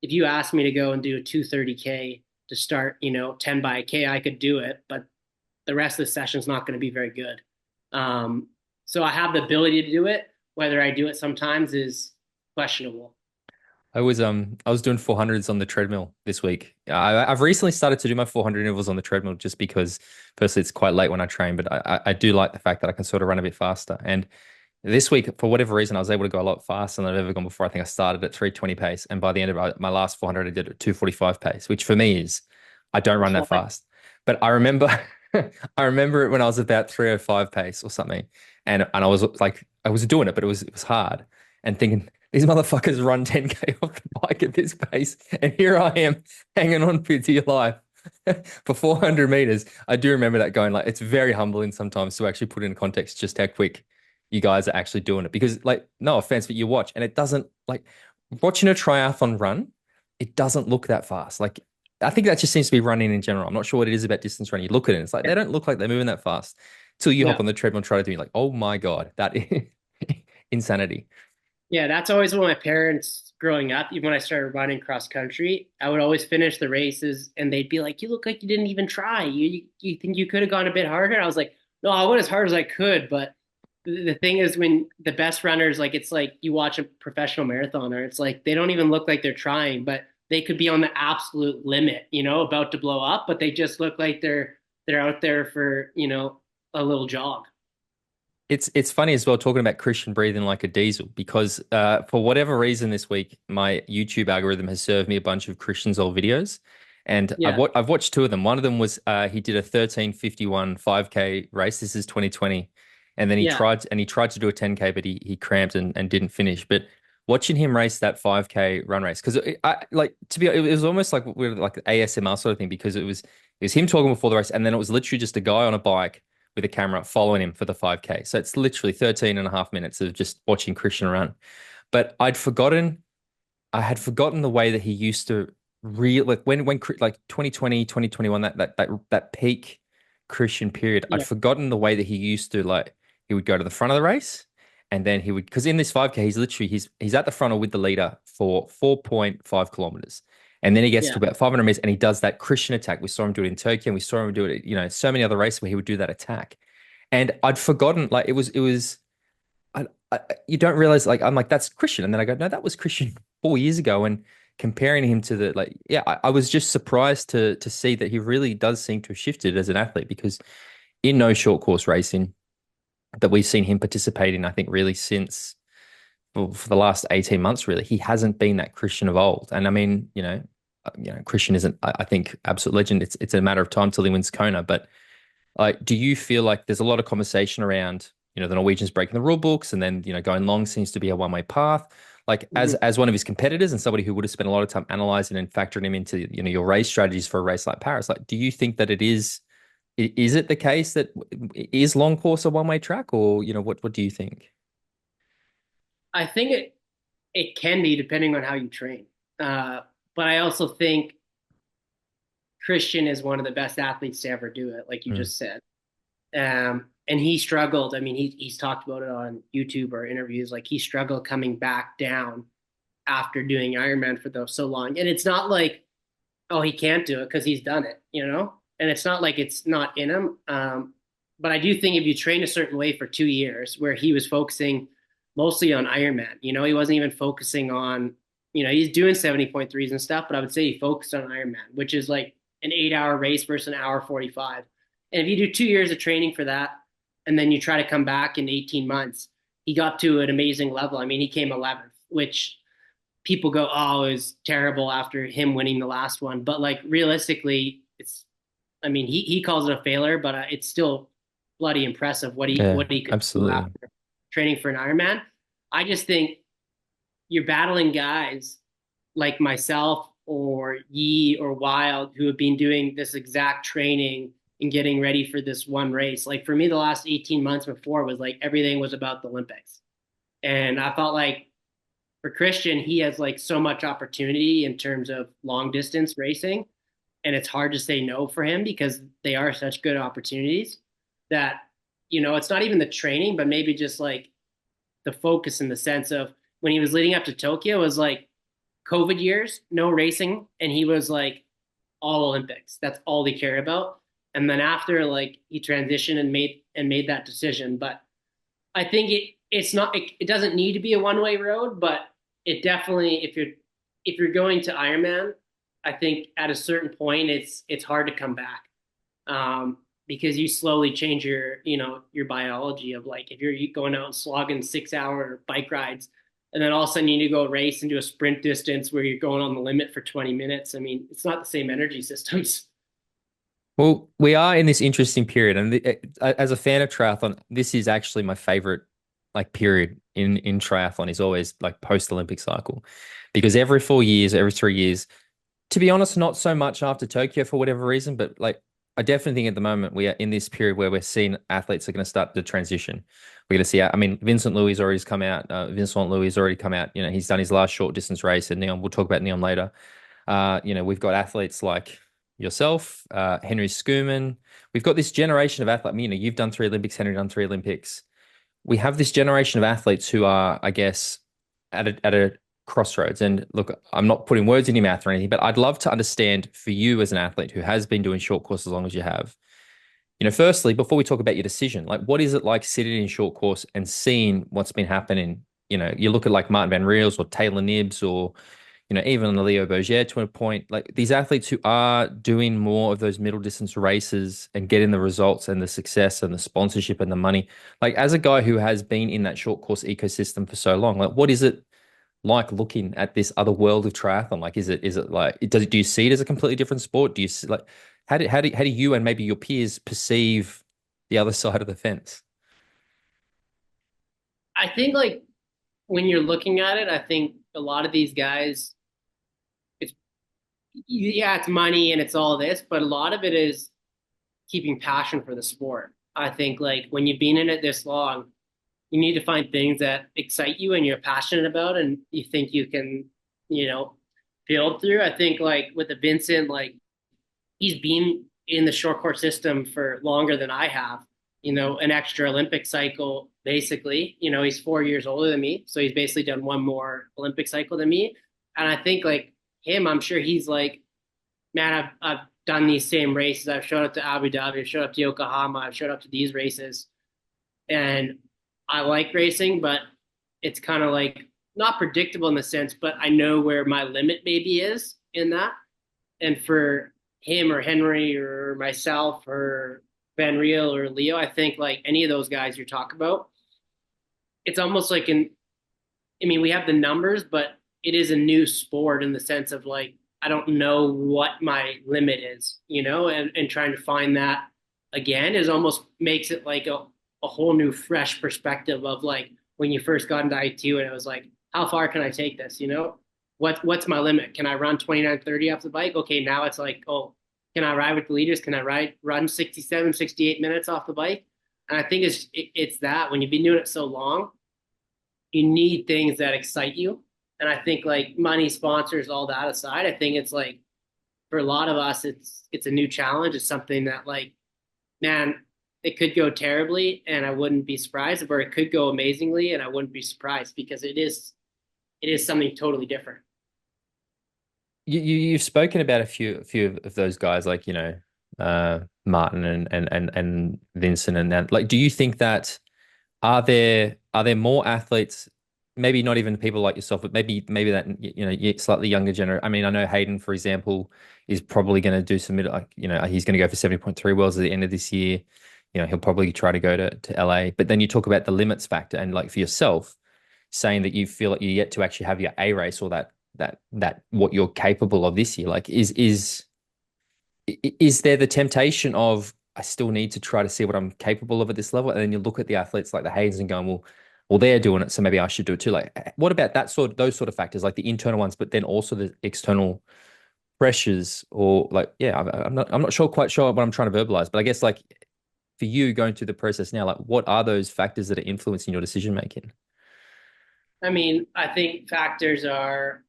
if you ask me to go and do a 230K to start, 10 by a K, I could do it, but the rest of the session's not going to be very good. Um, so I have the ability to do it. Whether I do it sometimes is questionable. I was doing 400s on the treadmill this week. I've recently started to do my 400 intervals on the treadmill just because firstly it's quite late when I train, but I do like the fact that I can sort of run a bit faster. And this week, for whatever reason, I was able to go a lot faster than I've ever gone before. I think I started at 320 pace, and by the end of my last 400, I did at 245 pace, which for me is I don't run that fast. But I remember, I remember it when I was about 305 pace or something, and I was like, I was doing it, but it was hard, and thinking these motherfuckers run 10K off the bike at this pace, and here I am hanging on for dear life for 400 meters. I do remember that going like it's very humbling sometimes to actually put in context just how quick you guys are actually doing it because like no offense, but you watch and it doesn't like watching a triathlon run, it doesn't look that fast. Like I think that just seems to be running in general. I'm not sure what it is about distance running. You look at it, it's like they don't look like they're moving that fast till you hop Yeah. on the treadmill and try to do it. Like, oh my God, that is insanity. Yeah, that's always what my parents growing up, even when I started running cross country, I would always finish the races and they'd be like, "You look like you didn't even try. You think you could have gone a bit harder?" I was like, "No, I went as hard as I could." But the thing is, when the best runners, like it's like you watch a professional marathoner, it's like they don't even look like they're trying, but they could be on the absolute limit, about to blow up, but they just look like they're out there for, a little jog. It's funny as well talking about Christian breathing like a diesel because for whatever reason this week my YouTube algorithm has served me a bunch of Christian's old videos, and Yeah, I've watched two of them. One of them was he did a 13:51 5K race. This is 2020, and then yeah, he tried to do a 10K, but he cramped and didn't finish. But watching him race that 5K run race because I like to be it was almost like we're like ASMR sort of thing because it was him talking before the race, and then it was literally just a guy on a bike with a camera following him for the 5K. So it's literally 13 and a half minutes of just watching Christian run. But I had forgotten the way that he used to like when like 2020, 2021, that peak Christian period, I'd yeah, forgotten the way that he used to like he would go to the front of the race and then he would because in this 5K he's at the front or with the leader for 4.5 kilometers. And then he gets to yeah, about 500 meters and he does that Christian attack. We saw him do it in Tokyo and we saw him do it, so many other races where he would do that attack. And I'd forgotten, like it was, I, you don't realize, like I'm like that's Christian, and then I go, no, that was Christian 4 years ago, and comparing him to the like, yeah, I was just surprised to see that he really does seem to have shifted as an athlete because in no short course racing that we've seen him participate in, I think really since well, for the last 18 months, really, he hasn't been that Christian of old. And I mean, Christian isn't, I think, absolute legend. It's a matter of time till he wins Kona. But like, do you feel like there's a lot of conversation around, the Norwegians breaking the rule books and then, going long seems to be a one-way path? Like mhm. as one of his competitors and somebody who would have spent a lot of time analyzing and factoring him into, your race strategies for a race like Paris, like, do you think that is it the case that is long course a one-way track or, what do you think? I think it can be depending on how you train. Uh, but I also think Christian is one of the best athletes to ever do it, like you Mm. just said. And he struggled. I mean, he's talked about it on YouTube or interviews. Like he struggled coming back down after doing Ironman for so long. And it's not like, oh, he can't do it because he's done it. And it's not like it's not in him. But I do think if you train a certain way for 2 years, where he was focusing mostly on Ironman, he wasn't even focusing on, he's doing 70.3s and stuff, but I would say he focused on Ironman, which is like an 8 hour race versus an hour 45. And if you do 2 years of training for that, and then you try to come back in 18 months, he got to an amazing level. I mean, he came 11th, which people go, oh, it was terrible after him winning the last one. But like realistically, I mean, he calls it a failure, but it's still bloody impressive what he Yeah, what he could do absolutely. after training for an Ironman. I just think you're battling guys like myself or Yi or Wild who have been doing this exact training and getting ready for this one race. Like for me, the last 18 months before was like everything was about the Olympics. And I felt like for Christian, he has like so much opportunity in terms of long distance racing. And it's hard to say no for him because they are such good opportunities that, it's not even the training, but maybe just like the focus in the sense of when he was leading up to Tokyo was like COVID years, no racing, and he was like all Olympics. That's all he cared about. And then after, like he transitioned and made that decision. But I think it's not it doesn't need to be a one-way road, but it definitely if you're going to Ironman, I think at a certain point it's hard to come back. Because you slowly change your biology of like if you're going out and slogging 6 hour bike rides and then all of a sudden you need to go race and do a sprint distance where you're going on the limit for 20 minutes. I mean, it's not the same energy systems. Well, we are in this interesting period, and as a fan of triathlon, this is actually my favorite like period in triathlon is always like post Olympic cycle, because every 4 years, every 3 years, to be honest, not so much after Tokyo for whatever reason, but like I definitely think at the moment we are in this period where we're seeing athletes are going to start to transition. We're going to see, I mean, Vincent Louis already come out. Vincent Louis has already come out. He's done his last short distance race, and Neom, we'll talk about Neom later. We've got athletes like yourself, Henry Schoeman. We've got this generation of athletes. You've done 3 Olympics, Henry done 3 Olympics. We have this generation of athletes who are, I guess, at a crossroads. And look, I'm not putting words in your mouth or anything, but I'd love to understand for you as an athlete who has been doing short course as long as you have. Firstly, before we talk about your decision, like what is it like sitting in short course and seeing what's been happening? You look at like Martin Van Riels or Taylor Nibbs or even Leo Berger to a point, like these athletes who are doing more of those middle distance races and getting the results and the success and the sponsorship and the money. Like as a guy who has been in that short course ecosystem for so long, like what is it like looking at this other world of triathlon? Like, is it like, do you see it as a completely different sport? Do you see like, how do you and maybe your peers perceive the other side of the fence? I think like when you're looking at it, I think a lot of these guys, it's yeah, it's money and it's all this, but a lot of it is keeping passion for the sport. I think like when you've been in it this long, you need to find things that excite you and you're passionate about and you think you can, you know, build through. I think like with the Vincent, like he's been in the short course system for longer than I have, an extra Olympic cycle, basically. He's 4 years older than me. So he's basically done one more Olympic cycle than me. And I think like him, I'm sure he's like, man, I've done these same races. I've showed up to Abu Dhabi, I've showed up to Yokohama, I've showed up to these races. And I like racing, but it's kind of like not predictable in the sense, but I know where my limit maybe is in that. And for him or Henry or myself or Van Riel or Leo, I think like any of those guys you're talking about, it's almost like I mean, we have the numbers, but it is a new sport in the sense of like, I don't know what my limit is, and trying to find that again is almost makes it like a whole new fresh perspective of like when you first got into I2 and it was like, how far can I take this? What's my limit? Can I run 29:30 off the bike? Okay, now it's like, oh, can I ride with the leaders? Can I run 67, 68 minutes off the bike? And I think it's that when you've been doing it so long, you need things that excite you. And I think like money, sponsors, all that aside, I think it's like for a lot of us, it's a new challenge. It's something that like, man, it could go terribly and I wouldn't be surprised, or it could go amazingly and I wouldn't be surprised because it is something totally different. You've spoken about a few of those guys, like Martin and Vincent and that. Like, do you think that are there more athletes? Maybe not even people like yourself, but maybe that slightly younger generation. I mean, I know Hayden, for example, is probably going to do some like he's going to go for 70.3 worlds at the end of this year. He'll probably try to go to LA. But then you talk about the limits factor and like for yourself, saying that you feel like you're yet to actually have your A race or that what you're capable of this year. Like is there the temptation of I still need to try to see what I'm capable of at this level? And then you look at the athletes like the Hayes and going, well, they're doing it, so maybe I should do it too. Like, what about those sort of factors, like the internal ones, but then also the external pressures, or like, yeah, I'm not quite sure what I'm trying to verbalize, but I guess like for you going through the process now, like what are those factors that are influencing your decision making? I mean, I think factors are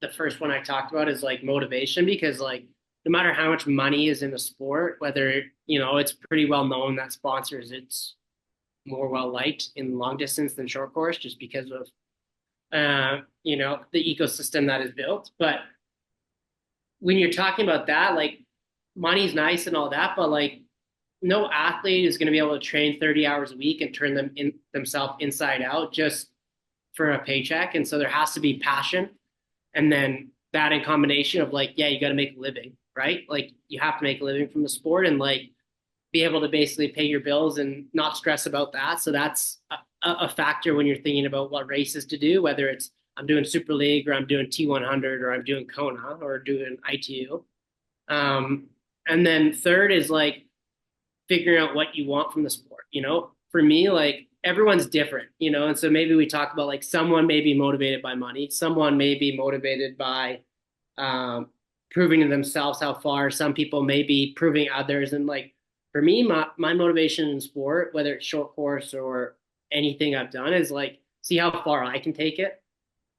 the first one I talked about is like motivation because like no matter how much money is in the sport, whether it's pretty well known that sponsors it's more well liked in long distance than short course just because of the ecosystem that is built. But when you're talking about that, like money's nice and all that, but like no athlete is going to be able to train 30 hours a week and turn themselves inside out just for a paycheck. And so there has to be passion. And then that in combination of like, yeah, you got to make a living, right? Like you have to make a living from the sport and like be able to basically pay your bills and not stress about that. So that's a factor when you're thinking about what races to do, whether it's I'm doing Super League or I'm doing T100 or I'm doing Kona or doing ITU. And then third is like figuring out what you want from the sport. For me, like everyone's different, and so maybe we talk about like someone may be motivated by money, someone may be motivated by um, proving to themselves how far. Some people may be proving others, and like for me, my motivation in sport, whether it's short course or anything I've done, is like see how far I can take it.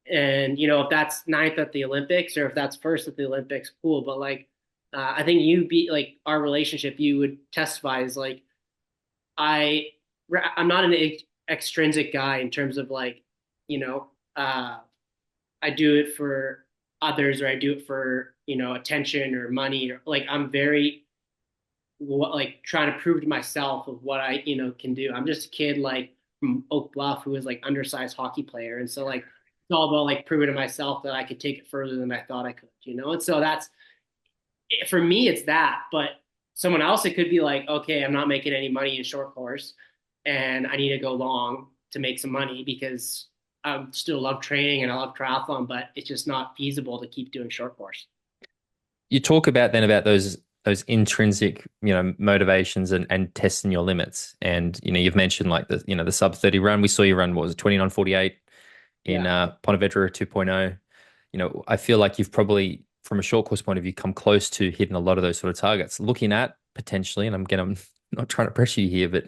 And if that's ninth at the Olympics or if that's first at the Olympics, cool. But like, I think you be like our relationship. You would testify is like I I'm not an extrinsic guy in terms of like, you know, uh, I do it for others or I do it for, attention or money or like I'm very like trying to prove to myself of what I, can do. I'm just a kid like from Oak Bluff who was like undersized hockey player. And so like it's all about like proving to myself that I could take it further than I thought I could. And so that's for me, it's that. But someone else, it could be like, okay, I'm not making any money in short course, and I need to go long to make some money because I still love training and I love triathlon, but it's just not feasible to keep doing short course. You talk about then about those intrinsic, motivations and testing your limits. And you've mentioned like the sub 30 run. We saw you run what was it, 29:48 in Yeah. Pontevedra 2.0. I feel like you've probably from a short course point of view come close to hitting a lot of those sort of targets. Looking at potentially, and I'm not trying to pressure you here, but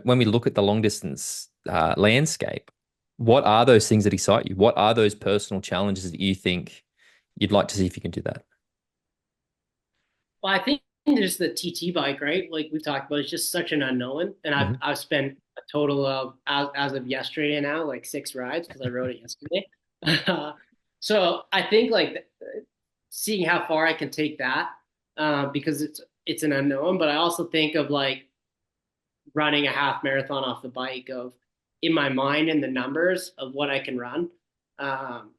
when we look at the long distance landscape, what are those things that excite you? What are those personal challenges that you think you'd like to see if you can do that? Well, I think there's the TT bike, right? Like we've talked about, it's just such an unknown. And I've Mhm. I've spent a total of as of yesterday now, like 6 rides because I rode it yesterday. So I think like seeing how far I can take that because it's an unknown. But I also think of like running a half marathon off the bike of in my mind and the numbers of what I can run. Um,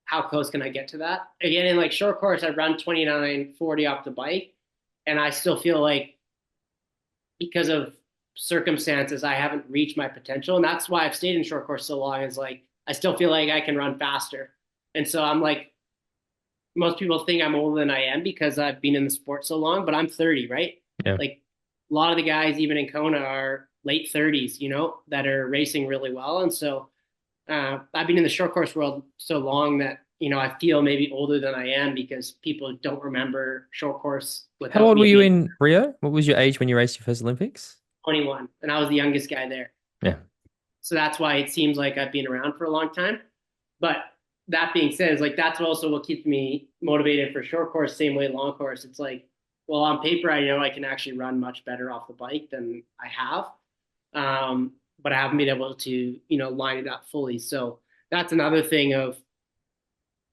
how close can I get to that? Again, in like short course, I run 29:40 off the bike, and I still feel like because of circumstances, I haven't reached my potential. And that's why I've stayed in short course so long, is like I still feel like I can run faster. And so I'm like, most people think I'm older than I am because I've been in the sport so long, but I'm 30, right? Yeah. Like a lot of the guys, even in Kona, are late 30s, that are racing really well. And so I've been in the short course world so long that I feel maybe older than I am because people don't remember short course How without old were me you being in Rio? What was your age when you raced your first Olympics? 21, and I was the youngest guy there. Yeah. So that's why it seems like I've been around for a long time. But that being said, is like that's also what keeps me motivated for short course, same way long course. It's like, well, on paper, I know I can actually run much better off the bike than I have. But I haven't been able to, line it up fully. So that's another thing of,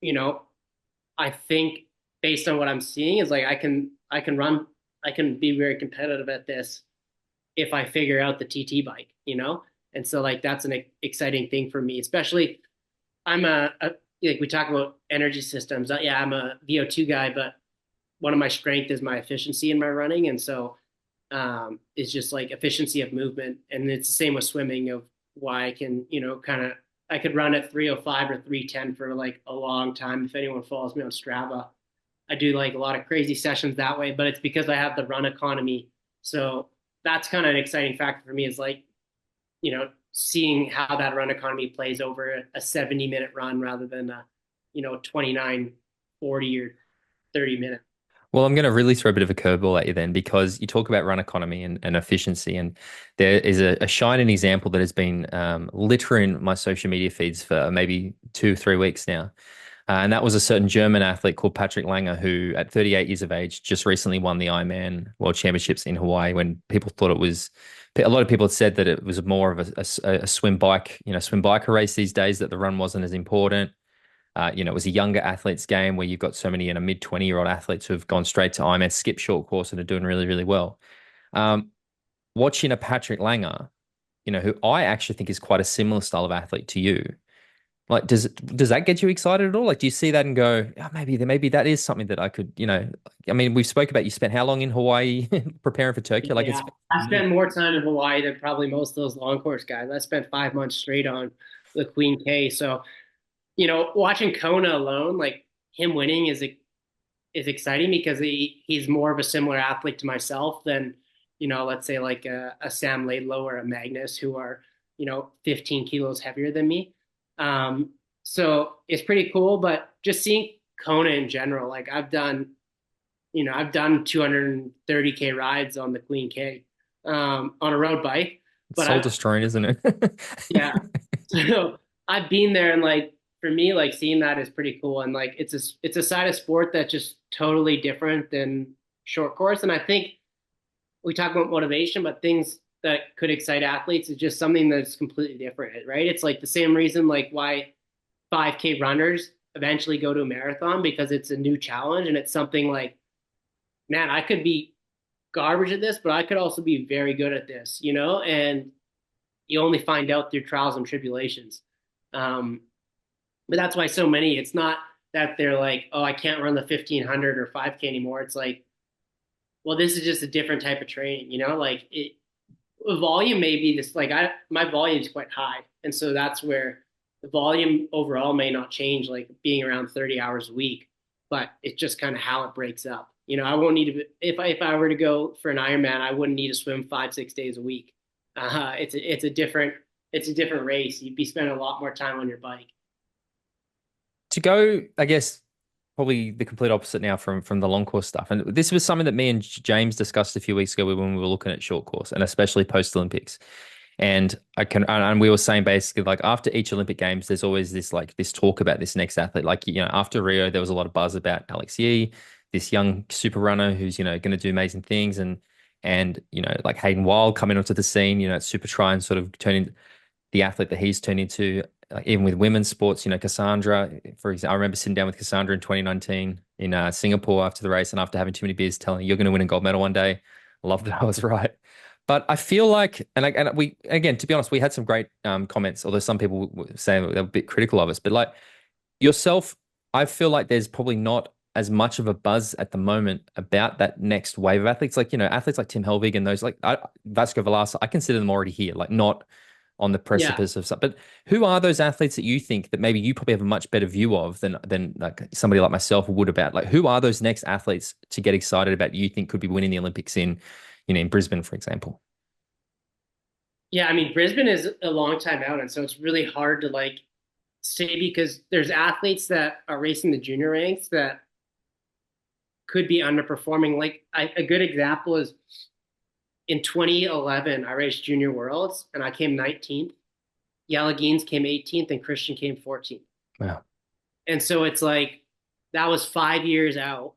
you know, I think based on what I'm seeing is like I can run I can be very competitive at this if I figure out the TT bike, you know? And so like that's an exciting thing for me, especially I'm like we talk about energy systems. Yeah, I'm a VO2 guy, but one of my strength is my efficiency in my running. And so it's just like efficiency of movement. And it's the same with swimming of why I can, kind of I could run at 305 or 310 for like a long time. If anyone follows me on Strava, I do like a lot of crazy sessions that way, but it's because I have the run economy. So that's kind of an exciting factor for me is like, seeing how that run economy plays over a 70-minute run rather than a, 29, 40 or 30 minutes. Well, I'm going to really throw a bit of a curveball at you then, because you talk about run economy and efficiency, and there is a shining example that has been littering my social media feeds for maybe 2, 3 weeks now. And that was a certain German athlete called Patrick Langer, who at 38 years of age just recently won the Ironman World Championships in Hawaii, when people thought it was, a lot of people had said that it was more of a swim bike, swim biker race these days, that the run wasn't as important. It was a younger athletes game where you've got so many, mid-20-year-old athletes who have gone straight to Ironman, skip short course, and are doing really, really well. Um, Watching a Patrick Langer, who I actually think is quite a similar style of athlete to you. Like, does that get you excited at all? Like, do you see that and go, oh, maybe that is something that I could, I mean, we've spoke about, you spent how long in Hawaii preparing for Tokyo? Like, Yeah, I spent more time in Hawaii than probably most of those long course guys. I spent 5 months straight on the Queen K. So, watching Kona alone, like him winning is exciting because he's more of a similar athlete to myself than, let's say like a Sam Laidlow or a Magnus who are, 15 kilos heavier than me. So it's pretty cool, but just seeing Kona in general, like I've done 230K rides on the Queen K, on a road bike, it's but soul destroying, isn't it? yeah, so I've been there and like, for me, like seeing that is pretty cool. And like, it's a side of sport that's just totally different than short course. And I think we talk about motivation, but things that could excite athletes is just something that's completely different, right? It's like the same reason like why 5K runners eventually go to a marathon, because it's a new challenge and it's something like, man, I could be garbage at this, but I could also be very good at this, and you only find out through trials and tribulations. Um, but that's why so many, it's not that they're like, oh, I can't run the 1500 or 5K anymore. It's like, well, this is just a different type of training, like volume may be this, like my volume is quite high. And so that's where the volume overall may not change, like being around 30 hours a week, but it's just kind of how it breaks up. I won't need to, if I were to go for an Ironman, I wouldn't need to swim 5, 6 days a week. It's a different race. You'd be spending a lot more time on your bike. To go, I guess, probably the complete opposite now from the long course stuff. And this was something that me and James discussed a few weeks ago when we were looking at short course, and especially post Olympics. And we were saying basically like after each Olympic Games, there's always this talk about this next athlete. Like, after Rio, there was a lot of buzz about Alex Yee, this young super runner who's, going to do amazing things. And, like Hayden Wilde coming onto the scene, at Supertri, and sort of turning the athlete that he's turned into, like even with women's sports, Cassandra, for example, I remember sitting down with Cassandra in 2019 in Singapore after the race, and after having too many beers, telling her, you're going to win a gold medal one day. I love that I was right. But I feel like, and we, again, to be honest, we had some great comments, although some people were saying they were a bit critical of us. But like yourself, I feel like there's probably not as much of a buzz at the moment about that next wave of athletes. Like, athletes like Tim Helvig and those, like Vasco Velasco, I consider them already here, like not on the Yeah. precipice of something. But who are those athletes that you think that maybe you probably have a much better view of than like somebody like myself would about? Like, who are those next athletes to get excited about you think could be winning the Olympics in Brisbane, for example? Yeah. I mean, Brisbane is a long time out. And so it's really hard to like say, because there's athletes that are racing the junior ranks that could be underperforming. Like a good example is in 2011, I raced Junior Worlds and I came 19th. Yelagines came 18th and Christian came 14th. Wow. And so it's like that was 5 years out,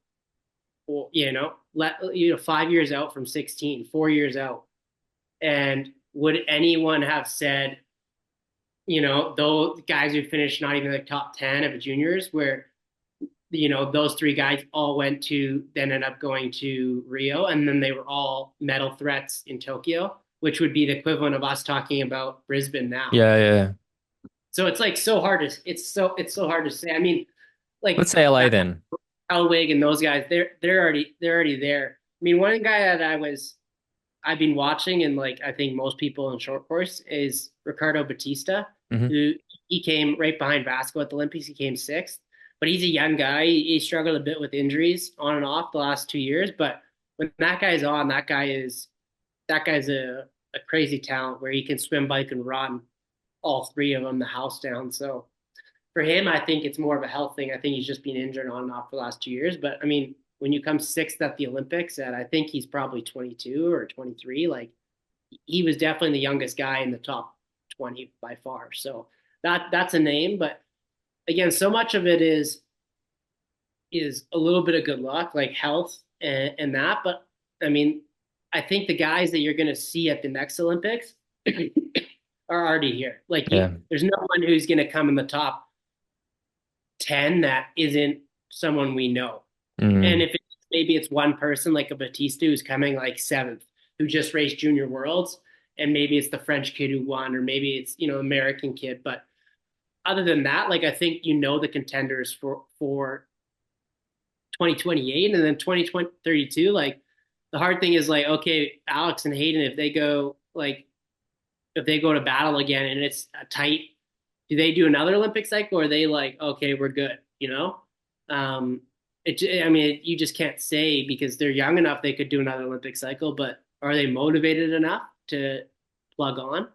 or 5 years out from 16, 4 years out. And would anyone have said, those guys who finished not even the top 10 of the juniors, where those three guys all went to then end up going to Rio, and then they were all medal threats in Tokyo, which would be the equivalent of us talking about Brisbane now. Yeah, yeah. So it's like so hard to say. I mean, Let's like say LA then. Elwig and those guys, they're already there. I mean, one guy that I've been watching, and like I think most people in short course, is Ricardo Batista, Hmm. who he came right behind Vasco at the Olympics. He came sixth, but he's a young guy. He struggled a bit with injuries on and off the last 2 years. But when that guy's on, that guy's a crazy talent where he can swim, bike, and run all three of them the house down. So for him, I think it's more of a health thing. I think he's just been injured on and off for the last 2 years. But I mean, when you come sixth at the Olympics, and I think he's probably 22 or 23, like he was definitely the youngest guy in the top 20 by far. So that's a name. But again, so much of it is a little bit of good luck, like health and that. But I mean, I think the guys that you're going to see at the next Olympics are already here. Like Yeah. there's no one who's going to come in the top 10 that isn't someone we know. And Mm. if maybe it's one person like a Batista who's coming like seventh, who just raced junior worlds, and maybe it's the French kid who won, or maybe it's American kid. But other than that, like I think the contenders for 2028 and then 2032. Like the hard thing is like, okay, Alex and Hayden, if they go to battle again and it's a tight, do they do another Olympic cycle, or are they like, okay, we're good, Um, I mean, you just can't say because they're young enough they could do another Olympic cycle, but are they motivated enough to plug on?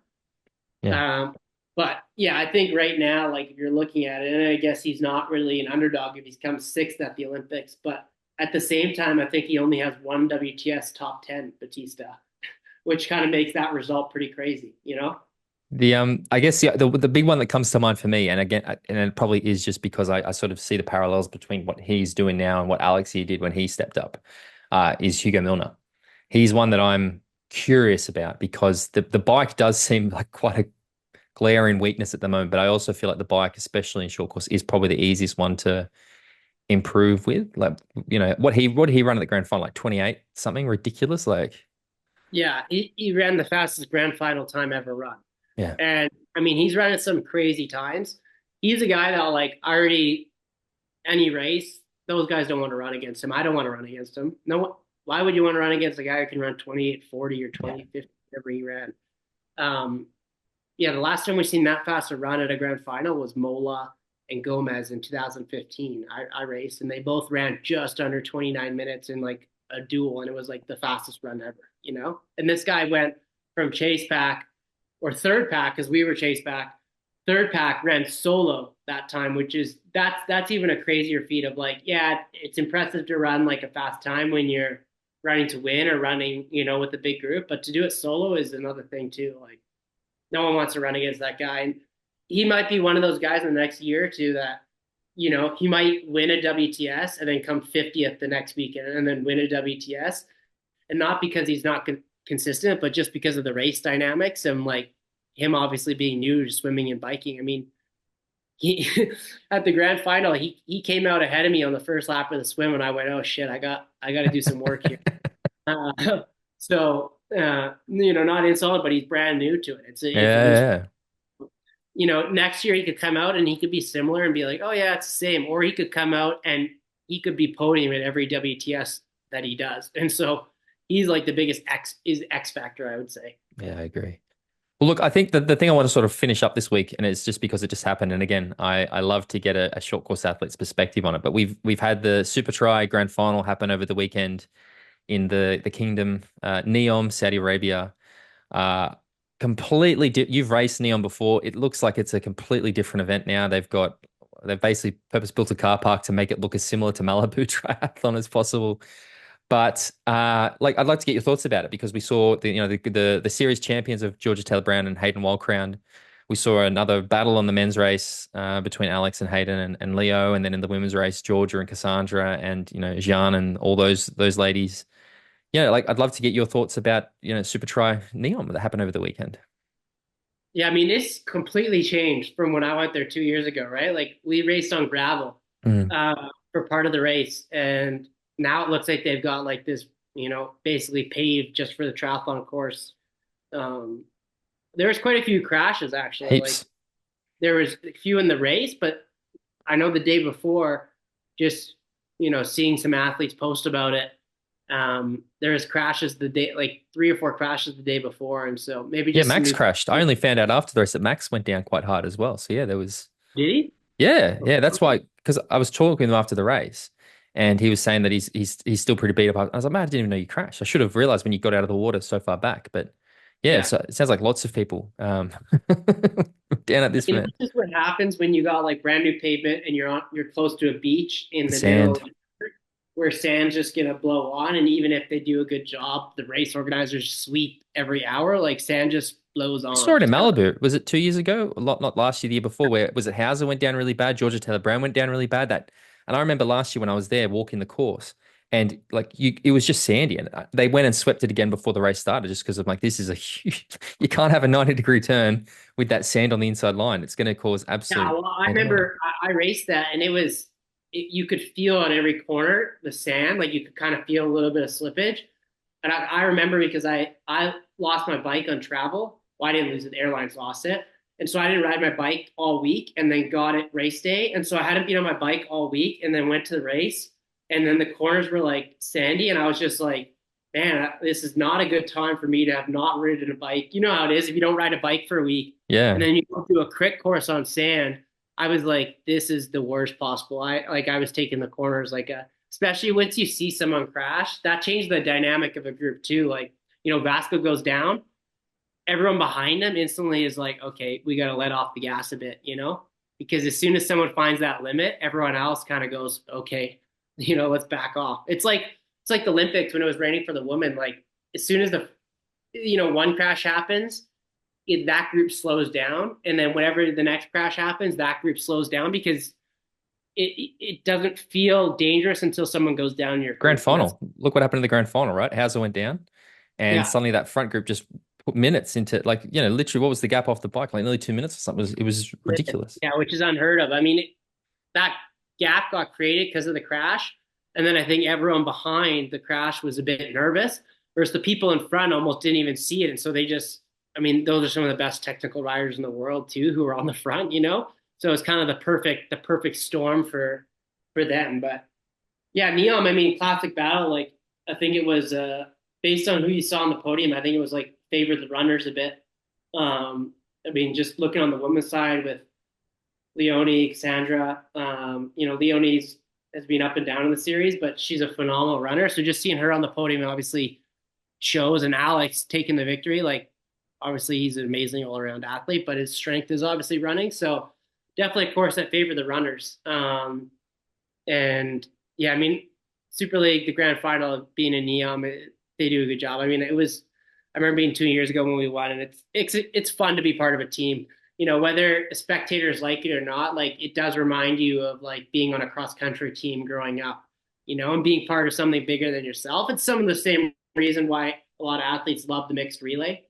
Yeah. But yeah, I think right now, like if you're looking at it, and I guess he's not really an underdog if he's come sixth at the Olympics, but at the same time, I think he only has one WTS top 10, Batista, which kind of makes that result pretty crazy? I guess the big one that comes to mind for me, and again, and it probably is just because I sort of see the parallels between what he's doing now and what Alex here did when he stepped up, is Hugo Milner. He's one that I'm curious about because the bike does seem like quite a glaring weakness at the moment, but I also feel like the bike, especially in short course, is probably the easiest one to improve with. Like, what did he run at the grand final? Like 28 something ridiculous. Like, Yeah, he ran the fastest grand final time ever run. yeah, And I mean, he's running some crazy times. He's a guy that like already any race, those guys don't want to run against him. I don't want to run against him. No, why would you want to run against a guy who can run 28:40 or yeah. 20:50, whatever he ran? Um, yeah, the last time we seen that fast a run at a grand final was Mola and Gomez in 2015. I raced, and they both ran just under 29 minutes in like a duel, and it was like the fastest run ever. And this guy went from chase pack or third pack because we were chase pack. Third pack ran solo that time, which is that's even a crazier feat of like, yeah, it's impressive to run like a fast time when you're running to win or running, with a big group, but to do it solo is another thing too. Like no one wants to run against that guy. And he might be one of those guys in the next year or two that, he might win a WTS and then come 50th the next weekend and then win a WTS. And not because he's not consistent, but just because of the race dynamics and like him obviously being new to swimming and biking. I mean, he at the grand final, he came out ahead of me on the first lap of the swim, and I went, oh shit, I got to do some work here. So not insulted, but he's brand new to it. Yeah, It's a new, yeah. next year he could come out and he could be similar and be like, oh yeah, it's the same. Or he could come out and he could be podium at every WTS that he does. And so he's like the biggest X factor, I would say. Yeah, I agree. Well, look, I think that the thing I want to sort of finish up this week, and it's just because it just happened. And again, I love to get a short course athlete's perspective on it. But we've had the Supertri Grand Final happen over the weekend in the Kingdom, Neom, Saudi Arabia. Uh, you've raced Neom before. It looks like it's a completely different event now. They've basically purpose built a car park to make it look as similar to Malibu Triathlon as possible. But like, I'd like to get your thoughts about it because we saw the series champions of Georgia Taylor Brown and Hayden Wildcrown. We saw another battle on the men's race between Alex and Hayden and Leo, and then in the women's race, Georgia and Cassandra and Jean and all those ladies. Yeah, like I'd love to get your thoughts about Super Tri Neom that happened over the weekend. Yeah, I mean, it's completely changed from when I went there 2 years ago, right? Like we raced on gravel. Mm. Uh, for part of the race, and now it looks like they've got like this, basically paved just for the triathlon course. Um, there was quite a few crashes actually. Like Heaps. there was a few in the race, but I know the day before, just seeing some athletes post about it. There was crashes the day, like 3 or 4 crashes the day before, and so maybe Yeah, just some Max new. crashed. I only found out after the race that Max went down quite hard as well. So yeah, there was. Did he? Yeah. That's why, because I was talking with him after the race, and he was saying that he's still pretty beat up. I was like, man, I didn't even know you crashed. I should have realized when you got out of the water so far back. But yeah, Yeah. so it sounds like lots of people down at this event. This is what happens when you got like brand new pavement and you're close to a beach in The the middle of sand. winter, where sand's just gonna blow on, and even if they do a good job, the race organizers sweep every hour, like sand just blows We saw on. it in Just kind of Malibu. Was it 2 years ago? A lot, not last year, the year before. Where was it? Hauser went down really bad. Georgia Taylor Brown went down really bad. And I remember last year when I was there walking the course, and like it was just sandy, and they went and swept it again before the race started, just because I'm like, this is a huge. You can't have a 90-degree turn with that sand on the inside line. It's going to cause yeah. absolute Well, I pain in the ass. remember I raced that, and you could feel on every corner the sand, like you could kind of feel a little bit of slippage. And I remember because I lost my bike on travel. Well, I didn't lose it; the airlines lost it, and so I didn't ride my bike all week, and then got it race day, and so I hadn't been on my bike all week, and then went to the race, and then the corners were like sandy, and I was just like, man, this is not a good time for me to have not ridden a bike. You know how it is if you don't ride a bike for a week, and Yeah, then you go do a crit course on sand. I was like, this is the worst possible. I was taking the corners like a especially once you see someone crash, that changed the dynamic of a group too. Like, Vasco goes down, everyone behind him instantly is like, okay, we got to let off the gas a bit, because as soon as someone finds that limit, everyone else kind of goes, okay, let's back off. It's like the Olympics when it was raining for the women. Like as soon as the one crash happens, that group slows down, and then whenever the next crash happens, that group slows down because it doesn't feel dangerous until someone goes down your grand group, and that's final. Look what happened in the grand final, right? Hauser went down, and yeah, suddenly that front group just put minutes into like literally what was the gap off the bike? Like nearly 2 minutes or something. It was ridiculous. yeah, which is unheard of. I mean, that gap got created because of the crash, and then I think everyone behind the crash was a bit nervous, whereas the people in front almost didn't even see it, and so they just, I mean, those are some of the best technical riders in the world too, who are on the front. So it's kind of the perfect storm for them, but. Yeah, Neom, I mean, classic battle. Like, I think it was based on who you saw on the podium. I think it was like favored the runners a bit. I mean, just looking on the women's side with Leonie, Cassandra. Leonie's has been up and down in the series, but she's a phenomenal runner. So just seeing her on the podium obviously shows, and Alex taking the victory. Like, obviously, he's an amazing all around athlete, but his strength is obviously running. So definitely a course that favored the runners. And yeah, I mean, Super League, the grand final being in Neom, they do a good job. I mean, I remember being 2 years ago when we won, and it's fun to be part of a team. Whether spectators like it or not, like it does remind you of like being on a cross country team growing up, and being part of something bigger than yourself. It's some of the same reason why a lot of athletes love the mixed relay.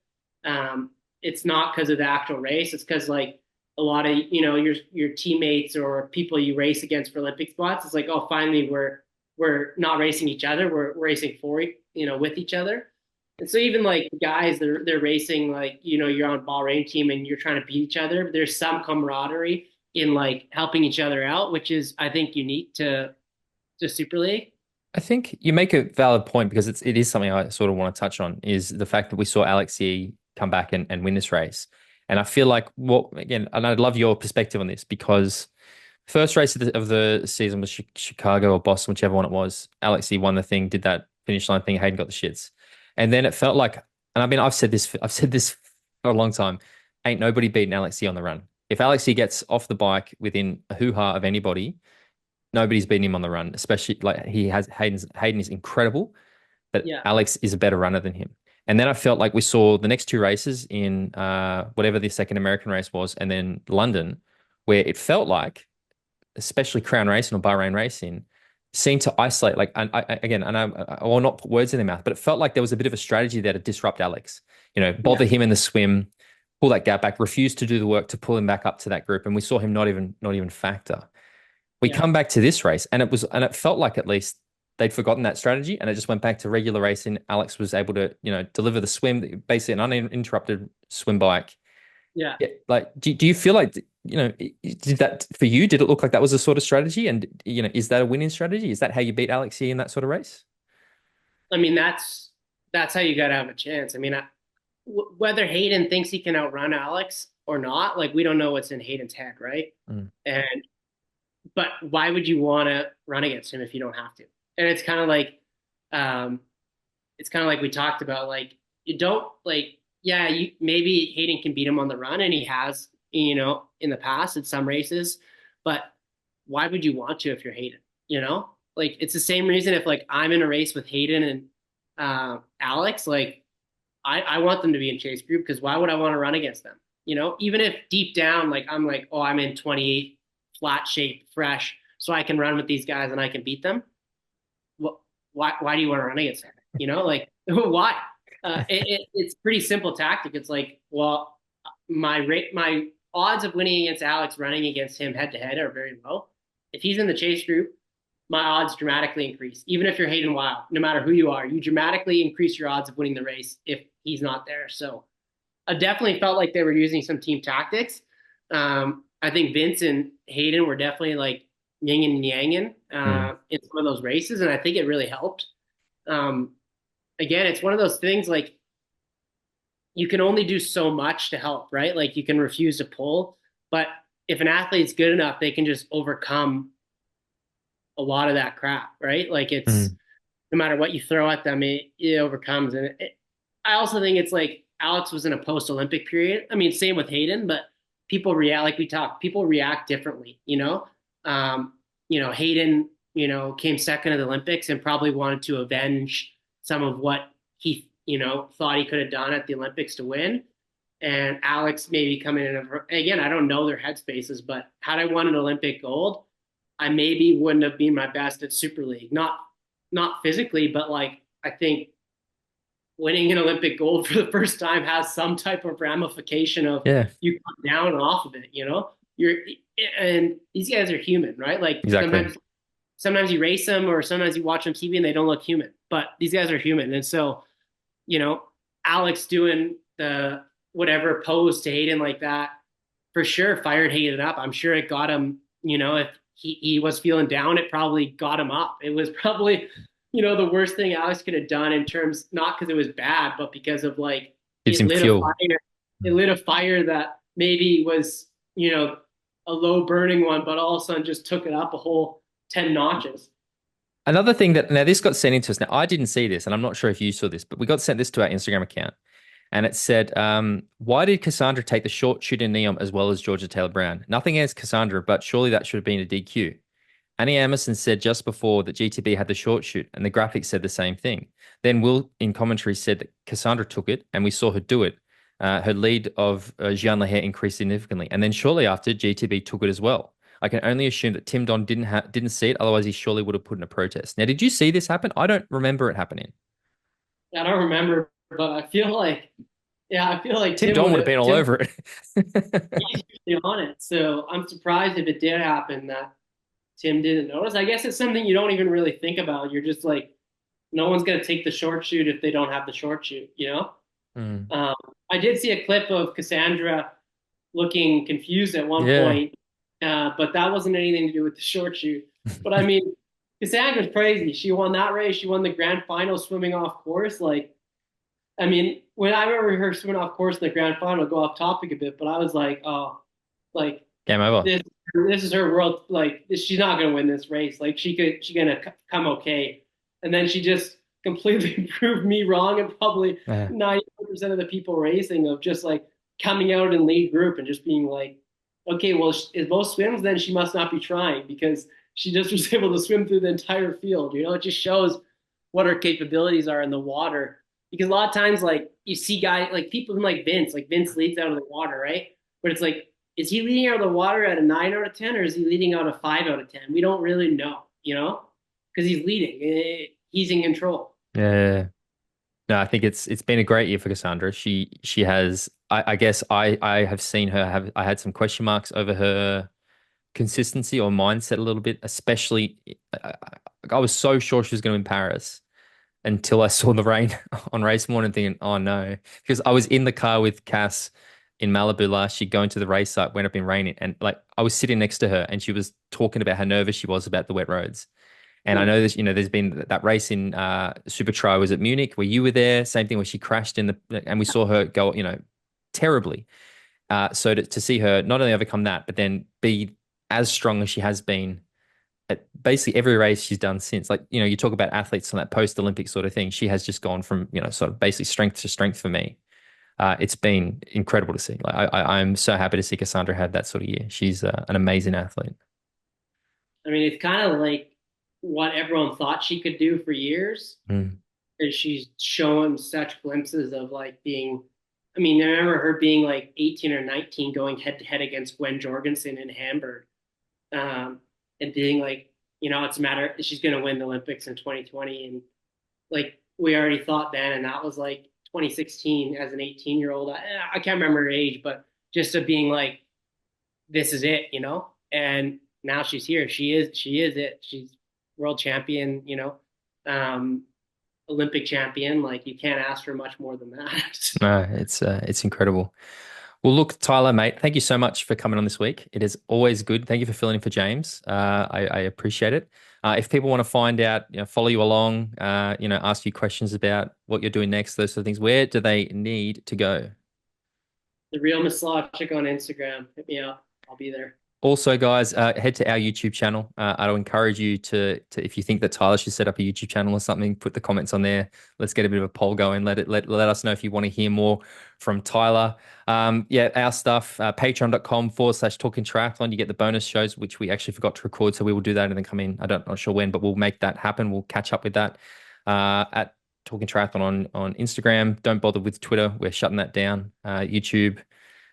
It's not because of the actual race; it's because like a lot of your teammates or people you race against for Olympic spots. It's like, oh, finally we're not racing each other. We're racing for with each other. And so even like guys, they're racing like you're on Bahrain team and you're trying to beat each other. There's some camaraderie in like helping each other out, which is I think unique to Super League. I think you make a valid point because it is something I sort of want to touch on is the fact that we saw Alex Yee come back and win this race. And I feel like again, and I'd love your perspective on this because first race of the season was Chicago or Boston, whichever one it was. Alex Yee won the thing, did that finish line thing. Hayden got the shits. And then it felt like, and I mean, I've said this for a long time. Ain't nobody beating Alex Yee on the run. If Alex Yee gets off the bike within a hoo-ha of anybody, nobody's beaten him on the run, especially like he has Hayden is incredible, but Yeah, Alex is a better runner than him. And then I felt like we saw the next two races in whatever the second American race was, and then London, where it felt like, especially Crown Racing or Bahrain Racing, seemed to isolate. Like, again, I know I will not put words in their mouth, but it felt like there was a bit of a strategy there to disrupt Alex. yeah, Bother him in the swim, pull that gap back, refuse to do the work to pull him back up to that group, and we saw him not even factor. We Yeah. come back to this race, and it felt like at least they'd forgotten that strategy, and it just went back to regular racing. Alex was able to, deliver the swim, basically an uninterrupted swim bike. Yeah. Yeah, like, do you feel like, did that for you? Did it look like that was a sort of strategy? And, is that a winning strategy? Is that how you beat Alex here in that sort of race? I mean, that's how you got to have a chance. I mean, whether Hayden thinks he can outrun Alex or not, like we don't know what's in Hayden's head, right? Mm. And but why would you want to run against him if you don't have to? And um, it's kind of like we talked about, like you don't like, yeah, you maybe Hayden can beat him on the run, and he has, in the past at some races, but why would you want to if you're Hayden? Like it's the same reason if like I'm in a race with Hayden and Alex, like I want them to be in chase group because why would I want to run against them? Even if deep down, like I'm like, oh, I'm in 28 flat shape, fresh, so I can run with these guys and I can beat them. Well, why do you want to run against them? Like why? It's pretty simple tactic. It's like, well, my odds of winning against Alex running against him head to head are very low. If he's in the chase group, my odds dramatically increase. Even if you're Hayden Wild, no matter who you are, you dramatically increase your odds of winning the race if he's not there. So I definitely felt like they were using some team tactics. I think Vince and Hayden were definitely like yin and yanging Mm. in some of those races, and I think it really helped. Um, Again, it's one of those things like you can only do so much to help, right? Like you can refuse to pull, but if an athlete's good enough, they can just overcome a lot of that crap, right? Like it's Mm. no matter what you throw at them, it overcomes. And I also think it's like Alex was in a post-Olympic period. I mean, same with Hayden, but people react like we talked. People react differently. Hayden, came second at the Olympics and probably wanted to avenge some of what he, thought he could have done at the Olympics to win. And Alex maybe coming in. Again, I don't know their headspaces, but had I won an Olympic gold, I maybe wouldn't have been my best at Super League. Not physically, but like I think winning an Olympic gold for the first time has some type of ramification of Yeah, you come down off of it. You're and these guys are human, right? Like exactly. sometimes you race them or sometimes you watch them TV and they don't look human, but these guys are human, and so you know Alex doing the whatever pose to Hayden like that for sure fired Hayden up. I'm sure it got him. If he was feeling down, it probably got him up. It was probably, the worst thing Alex could have done in terms, not because it was bad, but because of like Gives it him lit a fuel. fire. It lit a fire that maybe was, a low burning one, but all of a sudden just took it up a whole 10 notches. Another thing that now this got sent into us. Now I didn't see this, and I'm not sure if you saw this, but we got sent this to our Instagram account, and it said, "Why did Cassandra take the short shoot in Neom as well as Georgia Taylor Brown? Nothing against Cassandra, but surely that should have been a DQ." Annie Emerson said just before that GTB had the short shoot, and the graphics said the same thing. Then Will in commentary said that Cassandra took it, and we saw her do it. Her lead of Jean Lahaye increased significantly, and then shortly after, GTB took it as well. I can only assume that Tim Don didn't see it, otherwise he surely would have put in a protest. Now, did you see this happen? I don't remember it happening. I don't remember, but I feel like Tim Don would have been all Tim over it. he's usually on it. So I'm surprised if it did happen that Tim didn't notice. I guess it's something you don't even really think about. You're just like, no one's gonna take the short shoot if they don't have the short shoot. Mm. Um, I did see a clip of Cassandra looking confused at one Yeah. point, but that wasn't anything to do with the short shoot. But I mean, Cassandra's crazy. She won that race. She won the grand final swimming off course. Like, I mean, when I remember her swimming off course in the grand final, go off topic a bit, but I was like, oh, like Game over. this is her world. Like, she's not gonna win this race. Like, she's gonna come okay, and then she just completely proved me wrong, and probably Yeah. 90% of the people racing of just like coming out in lead group and just being like, okay, well, if both swims, then she must not be trying because she just was able to swim through the entire field. It just shows what her capabilities are in the water. Because a lot of times, like you see guys like people like Vince leads out of the water, right? But it's like, is he leading out of the water at a 9 out of 10, or is he leading out a 5 out of 10? We don't really know, because he's leading. He's in control. Yeah. No, I think it's been a great year for Cassandra. She has I guess I have seen her have I had some question marks over her consistency or mindset a little bit, especially I, I was so sure she was going to win Paris until I saw the rain on race morning thinking, oh no. Because I was in the car with Cass in Malibu last year going to the race site, went up in raining, and like I was sitting next to her and she was talking about how nervous she was about the wet roads. And I Hmm. know there's been that race in Supertri was at Munich where you were there, same thing where she crashed in the and we saw her go, terribly. So to see her not only overcome that, but then be as strong as she has been at basically every race she's done since. Like, you talk about athletes on that post-Olympic sort of thing. She has just gone from, sort of basically strength to strength for me. It's been incredible to see. Like, I'm so happy to see Cassandra have that sort of year. She's an amazing athlete. I mean, it's kind of like what everyone thought she could do for years. Mm. And she's showing such glimpses of like being. I mean, I remember her being like 18 or 19 going head to head against Gwen Jorgensen in Hamburg, and being like, it's a matter, she's going to win the Olympics in 2020. And like, we already thought then, and that was like 2016 as an 18-year-old. I can't remember her age, but just of being like, this is it. And now she's here. She is it. She's world champion, um, Olympic champion. Like, you can't ask for much more than that. No, it's incredible. Well, look, Tyler, mate, thank you so much for coming on this week. It is always good. Thank you for filling in for James. I appreciate it. If people want to find out, follow you along, ask you questions about what you're doing next, those sort of things, where do they need to go? The real Mislawchuk on Instagram. Hit me up. I'll be there. Also, guys, head to our YouTube channel. I'll encourage you to if you think that Tyler should set up a YouTube channel or something, put the comments on there. Let's get a bit of a poll going. Let us know if you want to hear more from Tyler. Yeah, our stuff, patreon.com/talking triathlon. You get the bonus shows, which we actually forgot to record, so we will do that and then come in. Not sure when, but we'll make that happen. We'll catch up with that at Talking Triathlon on Instagram. Don't bother with Twitter. We're shutting that down. YouTube.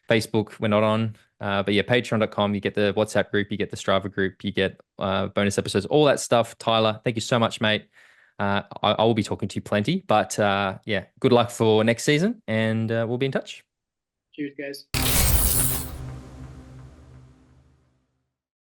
Facebook, we're not on. But yeah, patreon.com, you get the WhatsApp group, you get the Strava group, you get bonus episodes, all that stuff. Tyler, thank you so much, mate. I will be talking to you plenty, but yeah, good luck for next season and we'll be in touch. Cheers, guys.